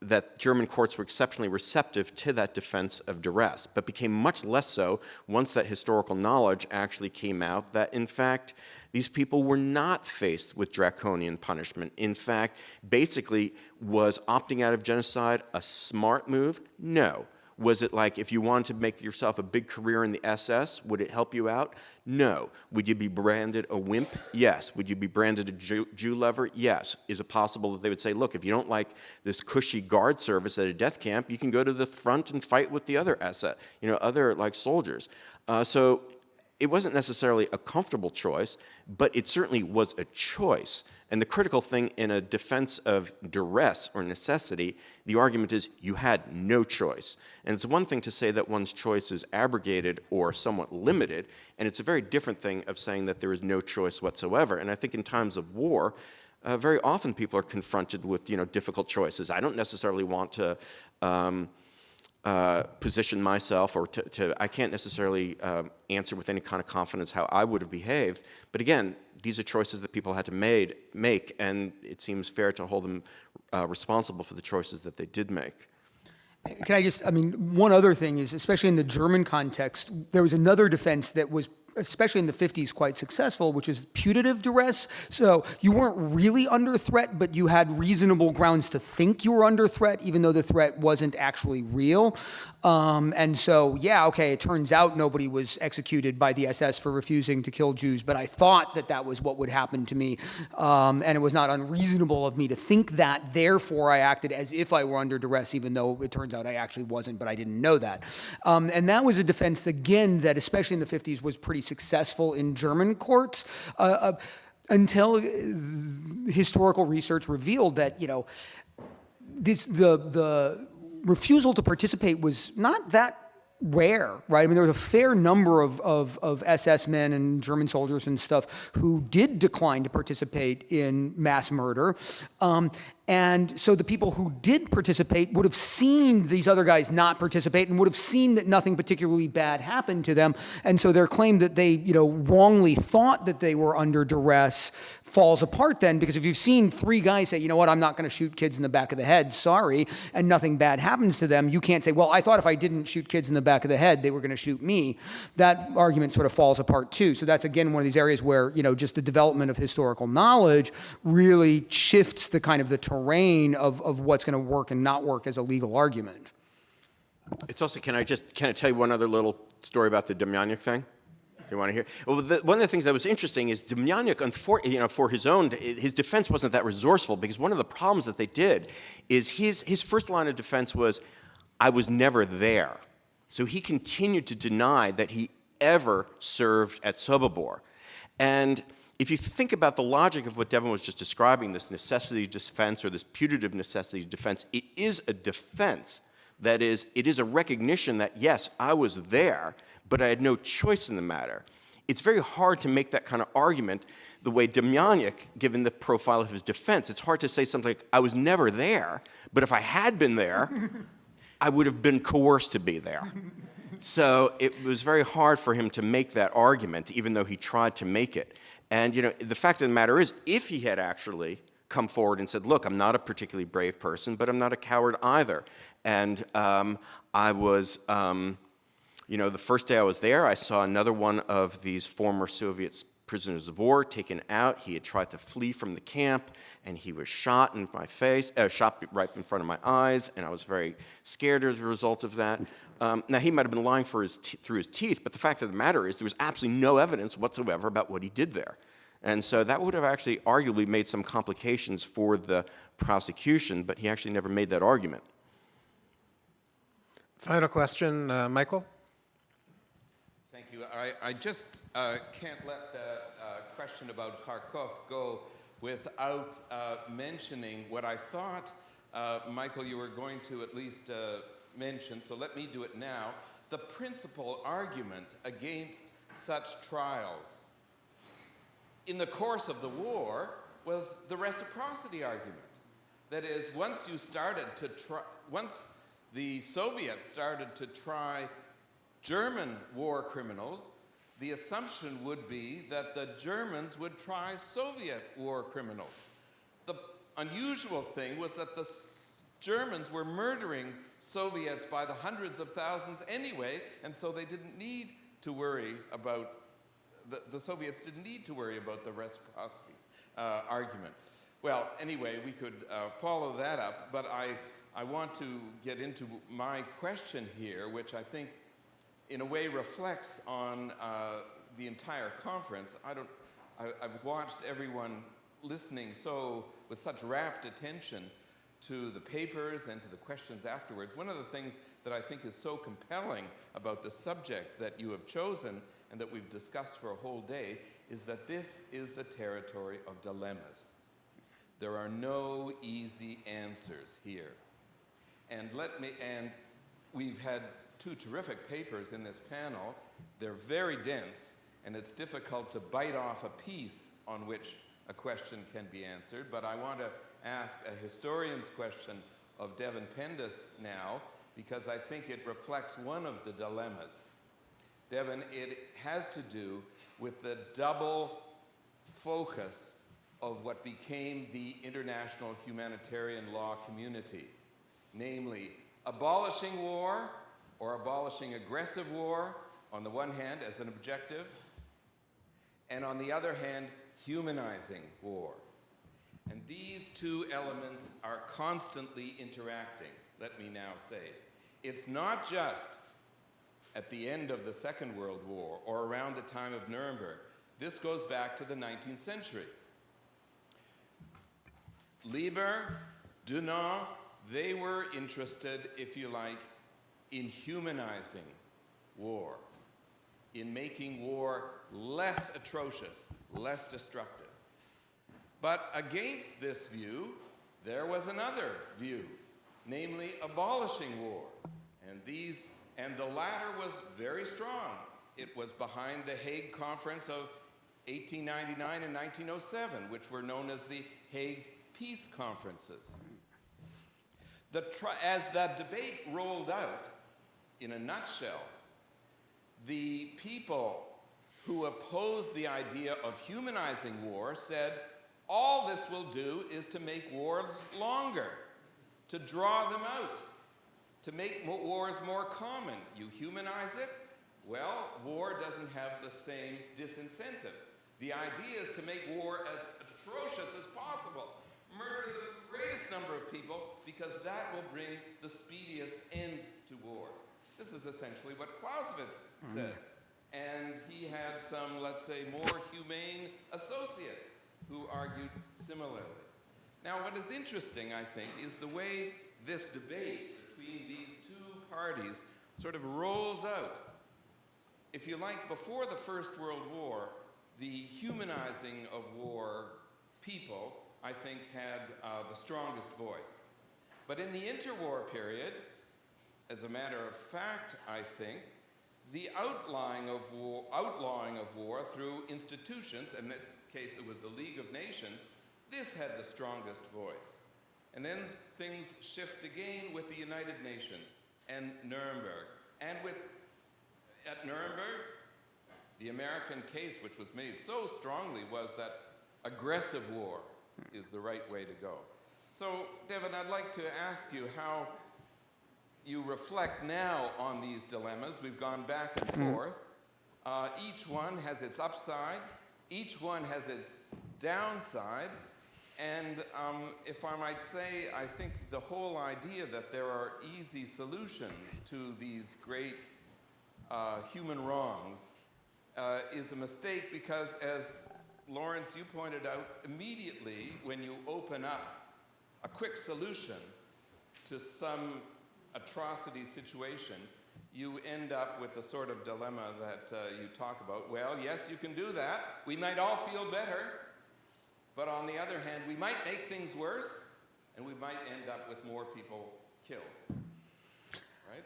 that German courts were exceptionally receptive to that defense of duress, but became much less so once that historical knowledge actually came out that, in fact, these people were not faced with draconian punishment. In fact, basically, was opting out of genocide a smart move? No. Was it like, if you wanted to make yourself a big career in the SS, would it help you out? No. Would you be branded a wimp? Yes. Would you be branded a Jew lover? Yes. Is it possible that they would say, look, if you don't like this cushy guard service at a death camp, you can go to the front and fight with the other SS, other soldiers. So it wasn't necessarily a comfortable choice, but it certainly was a choice. And the critical thing in a defense of duress or necessity, the argument is you had no choice. And it's one thing to say that one's choice is abrogated or somewhat limited, and it's a very different thing of saying that there is no choice whatsoever. And I think in times of war, very often people are confronted with difficult choices. I don't necessarily want to position myself, or I can't necessarily answer with any kind of confidence how I would have behaved. But again, these are choices that people had to make, and it seems fair to hold them responsible for the choices that they did make. Can I one other thing is, especially in the German context, there was another defense that was, especially in the 50s, quite successful, which is putative duress. So you weren't really under threat, but you had reasonable grounds to think you were under threat, even though the threat wasn't actually real. And so, it turns out nobody was executed by the SS for refusing to kill Jews, but I thought that was what would happen to me. And it was not unreasonable of me to think that. Therefore, I acted as if I were under duress, even though it turns out I actually wasn't, but I didn't know that. And that was a defense, again, that especially in the 50s was pretty successful in German courts until historical research revealed that, the refusal to participate was not that rare, right? I mean, there was a fair number of SS men and German soldiers and stuff who did decline to participate in mass murder. And so the people who did participate would have seen these other guys not participate and would have seen that nothing particularly bad happened to them. And so their claim that they, wrongly thought that they were under duress falls apart then, because if you've seen three guys say, I'm not going to shoot kids in the back of the head, sorry, and nothing bad happens to them, you can't say, well, I thought if I didn't shoot kids in the back of the head, they were going to shoot me. That argument sort of falls apart too. So that's, again, one of these areas where, just the development of historical knowledge really shifts the kind of the terrain of what's going to work and not work as a legal argument. It's also, can I tell you one other little story about the Demjanjuk thing? Do you want to hear? Well, one of the things that was interesting is Demjanjuk, for his defense wasn't that resourceful, because one of the problems that they did is his first line of defense was, I was never there. So he continued to deny that he ever served at Sobibor. And if you think about the logic of what Devin was just describing, this necessity defense or this putative necessity defense, it is a defense. That is, it is a recognition that, yes, I was there, but I had no choice in the matter. It's very hard to make that kind of argument the way Demjanjuk, given the profile of his defense. It's hard to say something like, I was never there, but if I had been there, I would have been coerced to be there. So it was very hard for him to make that argument, even though he tried to make it. And the fact of the matter is, if he had actually come forward and said, look, I'm not a particularly brave person, but I'm not a coward either. And I was, the first day I was there, I saw another one of these former Soviet prisoners of war taken out. He had tried to flee from the camp, and he was shot in my face, shot right in front of my eyes, and I was very scared as a result of that. Now, he might have been lying through his teeth, but the fact of the matter is there was absolutely no evidence whatsoever about what he did there. And so that would have actually arguably made some complications for the prosecution, but he actually never made that argument. Final question, Michael? Thank you. I just can't let the question about Kharkov go without mentioning what I thought, Michael, you were going to at least mention, so let me do it now. The principal argument against such trials in the course of the war was the reciprocity argument. That is, once the Soviets started to try German war criminals, the assumption would be that the Germans would try Soviet war criminals. The unusual thing was that the Germans were murdering Soviets by the hundreds of thousands anyway, and so they didn't need to worry about, the Soviets didn't need to worry about the reciprocity argument. Well, anyway, we could follow that up, but I want to get into my question here, which I think in a way reflects on the entire conference. I've watched everyone listening with such rapt attention to the papers and to the questions afterwards. One of the things that I think is so compelling about the subject that you have chosen and that we've discussed for a whole day is that this is the territory of dilemmas. There are no easy answers here. And we've had two terrific papers in this panel. They're very dense, and it's difficult to bite off a piece on which a question can be answered, but I want to ask a historian's question of Devin Pendas now, because I think it reflects one of the dilemmas. Devin, it has to do with the double focus of what became the international humanitarian law community, namely abolishing war or abolishing aggressive war on the one hand as an objective, and on the other hand, humanizing war. And these two elements are constantly interacting, let me now say. It's not just at the end of the Second World War or around the time of Nuremberg. This goes back to the 19th century. Lieber, Dunant, they were interested, if you like, in humanizing war. in making war less atrocious, less destructive. But against this view, there was another view, namely abolishing war. And the latter was very strong. It was behind the Hague Conference of 1899 and 1907, which were known as the Hague Peace Conferences. As that debate rolled out, in a nutshell, the people who opposed the idea of humanizing war said, all this will do is to make wars longer, to draw them out, to make wars more common. You humanize it, well, war doesn't have the same disincentive. The idea is to make war as atrocious as possible. Murder the greatest number of people because that will bring the speediest end to war. This is essentially what Clausewitz said. And he had some, let's say, more humane associates who argued similarly. Now, what is interesting, I think, is the way this debate between these two parties sort of rolls out. If you like, before the First World War, the humanizing of war people, I think, had the strongest voice. But in the interwar period, as a matter of fact, I think, the outlawing of war through institutions, in this case it was the League of Nations, this had the strongest voice. And then things shift again with the United Nations and Nuremberg. And at Nuremberg, the American case, which was made so strongly, was that aggressive war is the right way to go. So, Devin, I'd like to ask you how you reflect now on these dilemmas. We've gone back and forth. Each one has its upside. Each one has its downside. And if I might say, I think the whole idea that there are easy solutions to these great human wrongs is a mistake, because, as Lawrence, you pointed out, immediately when you open up a quick solution to some atrocity situation, you end up with the sort of dilemma that you talk about. Well, yes, you can do that. We might all feel better. But on the other hand, we might make things worse, and we might end up with more people killed. Right?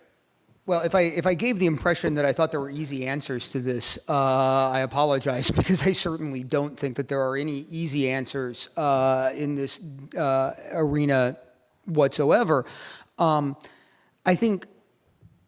Well, if I gave the impression that I thought there were easy answers to this, I apologize, because I certainly don't think that there are any easy answers in this arena whatsoever. I think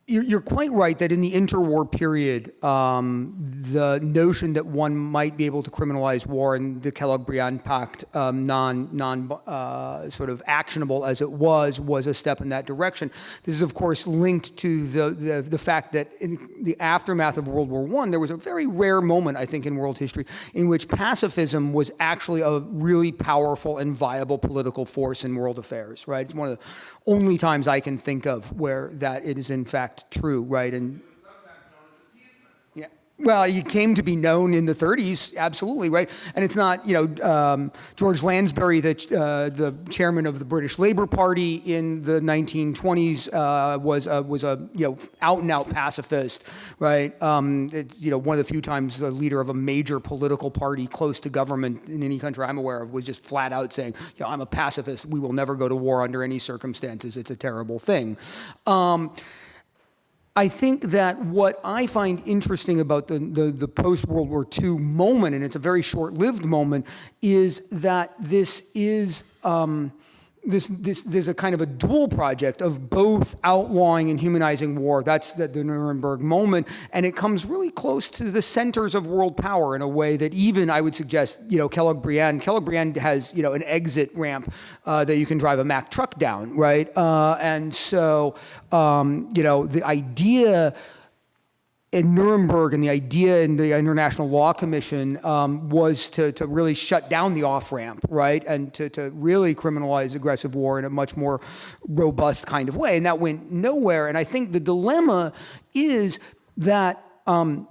you're quite right that in the interwar period, the notion that one might be able to criminalize war and the Kellogg-Briand Pact, sort of actionable as it was a step in that direction. This is, of course, linked to the fact that in the aftermath of World War I, there was a very rare moment, I think, in world history in which pacifism was actually a really powerful and viable political force in world affairs, right? It's one of the only times I can think of where that it is, in fact, true, right? And yeah, well, it came to be known in the 30s, absolutely, right? And it's not, George Lansbury, the chairman of the British Labour Party in the 1920s, was a out and out pacifist, right? One of the few times the leader of a major political party close to government in any country I'm aware of was just flat out saying, I'm a pacifist. We will never go to war under any circumstances. It's a terrible thing. I think that what I find interesting about the post-World War II moment, and it's a very short-lived moment, is that this is there's a kind of a dual project of both outlawing and humanizing war. That's the Nuremberg moment, and it comes really close to the centers of world power in a way that even, I would suggest, Kellogg-Briand has, an exit ramp that you can drive a Mack truck down, right? And so, the idea in Nuremberg and the idea in the International Law Commission was to really shut down the off-ramp, right? And to really criminalize aggressive war in a much more robust kind of way. And that went nowhere. And I think the dilemma is that, in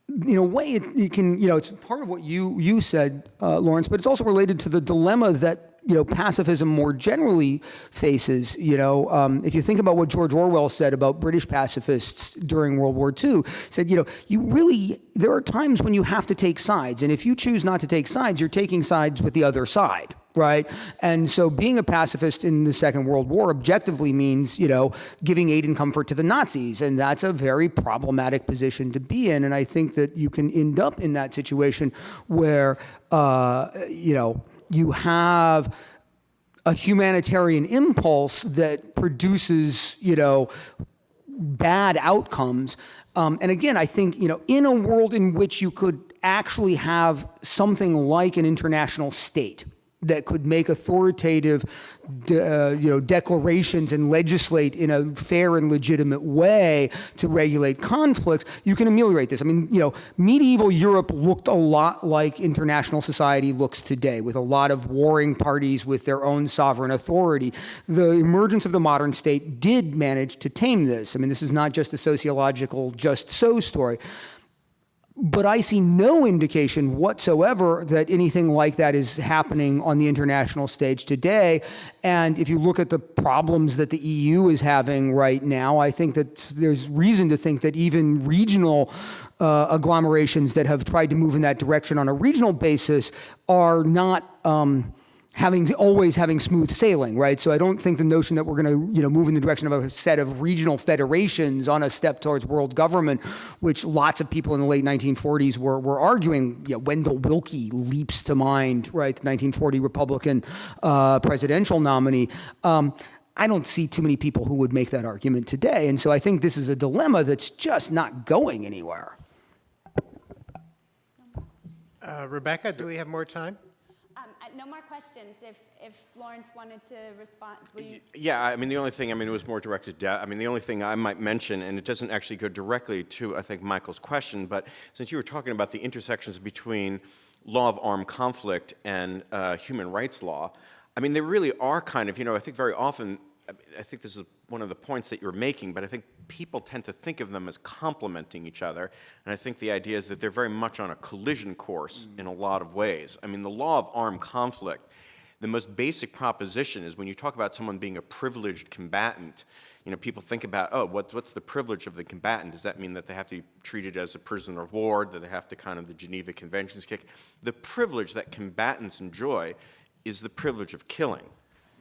a way, it can, it's part of what you said, Lawrence, but it's also related to the dilemma that pacifism more generally faces. If you think about what George Orwell said about British pacifists during World War II, said, there are times when you have to take sides, and if you choose not to take sides, you're taking sides with the other side. Right? And so being a pacifist in the Second World War objectively means, giving aid and comfort to the Nazis. And that's a very problematic position to be in. And I think that you can end up in that situation where, you have a humanitarian impulse that produces, bad outcomes. And again, I think, in a world in which you could actually have something like an international state that could make authoritative, declarations and legislate in a fair and legitimate way to regulate conflicts, you can ameliorate this. I mean, medieval Europe looked a lot like international society looks today, with a lot of warring parties with their own sovereign authority. The emergence of the modern state did manage to tame this. I mean, this is not just a sociological just so story. But I see no indication whatsoever that anything like that is happening on the international stage today. And if you look at the problems that the EU is having right now, I think that there's reason to think that even regional agglomerations that have tried to move in that direction on a regional basis are not always having smooth sailing, right? So I don't think the notion that we're going to, move in the direction of a set of regional federations on a step towards world government, which lots of people in the late 1940s were arguing. Wendell Willkie leaps to mind, right? The 1940 Republican presidential nominee. I don't see too many people who would make that argument today. And so I think this is a dilemma that's just not going anywhere. Rebecca, do we have more time? No more questions. If Lawrence wanted to respond, will you? Yeah, I mean, the only thing, it was more directed to, the only thing I might mention, and it doesn't actually go directly to, I think, Michael's question, but since you were talking about the intersections between law of armed conflict and human rights law, they really are kind of, I think very often, I think this is one of the points that you're making, but I think people tend to think of them as complementing each other, and I think the idea is that they're very much on a collision course in a lot of ways. The law of armed conflict, the most basic proposition is when you talk about someone being a privileged combatant, people think about, what's the privilege of the combatant? Does that mean that they have to be treated as a prisoner of war, that they have to the Geneva Conventions kick? The privilege that combatants enjoy is the privilege of killing.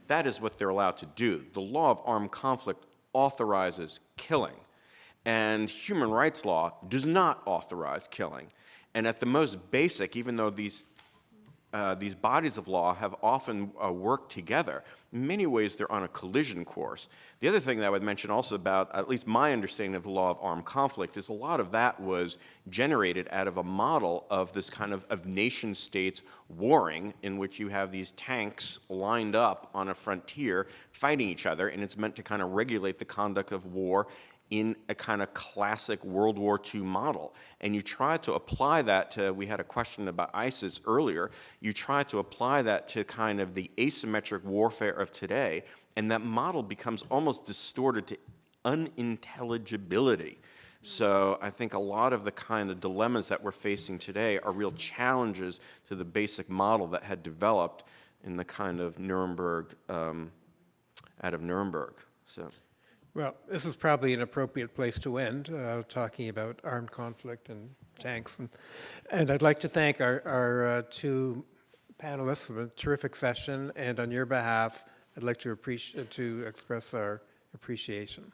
That is what they're allowed to do. The law of armed conflict authorizes killing, and human rights law does not authorize killing. And at the most basic, even though these bodies of law have often worked together, in many ways they're on a collision course. The other thing that I would mention also about, at least my understanding of the law of armed conflict, is a lot of that was generated out of a model of this kind of nation states warring, in which you have these tanks lined up on a frontier fighting each other, and it's meant to regulate the conduct of war in a classic World War II model. And you try to apply that to, we had a question about ISIS earlier, you try to apply that to the asymmetric warfare of today, and that model becomes almost distorted to unintelligibility. So I think a lot of the dilemmas that we're facing today are real challenges to the basic model that had developed in the Nuremberg, out of Nuremberg. So. Well, this is probably an appropriate place to end, talking about armed conflict and tanks. And I'd like to thank our two panelists for a terrific session, and on your behalf, I'd like to express our appreciation.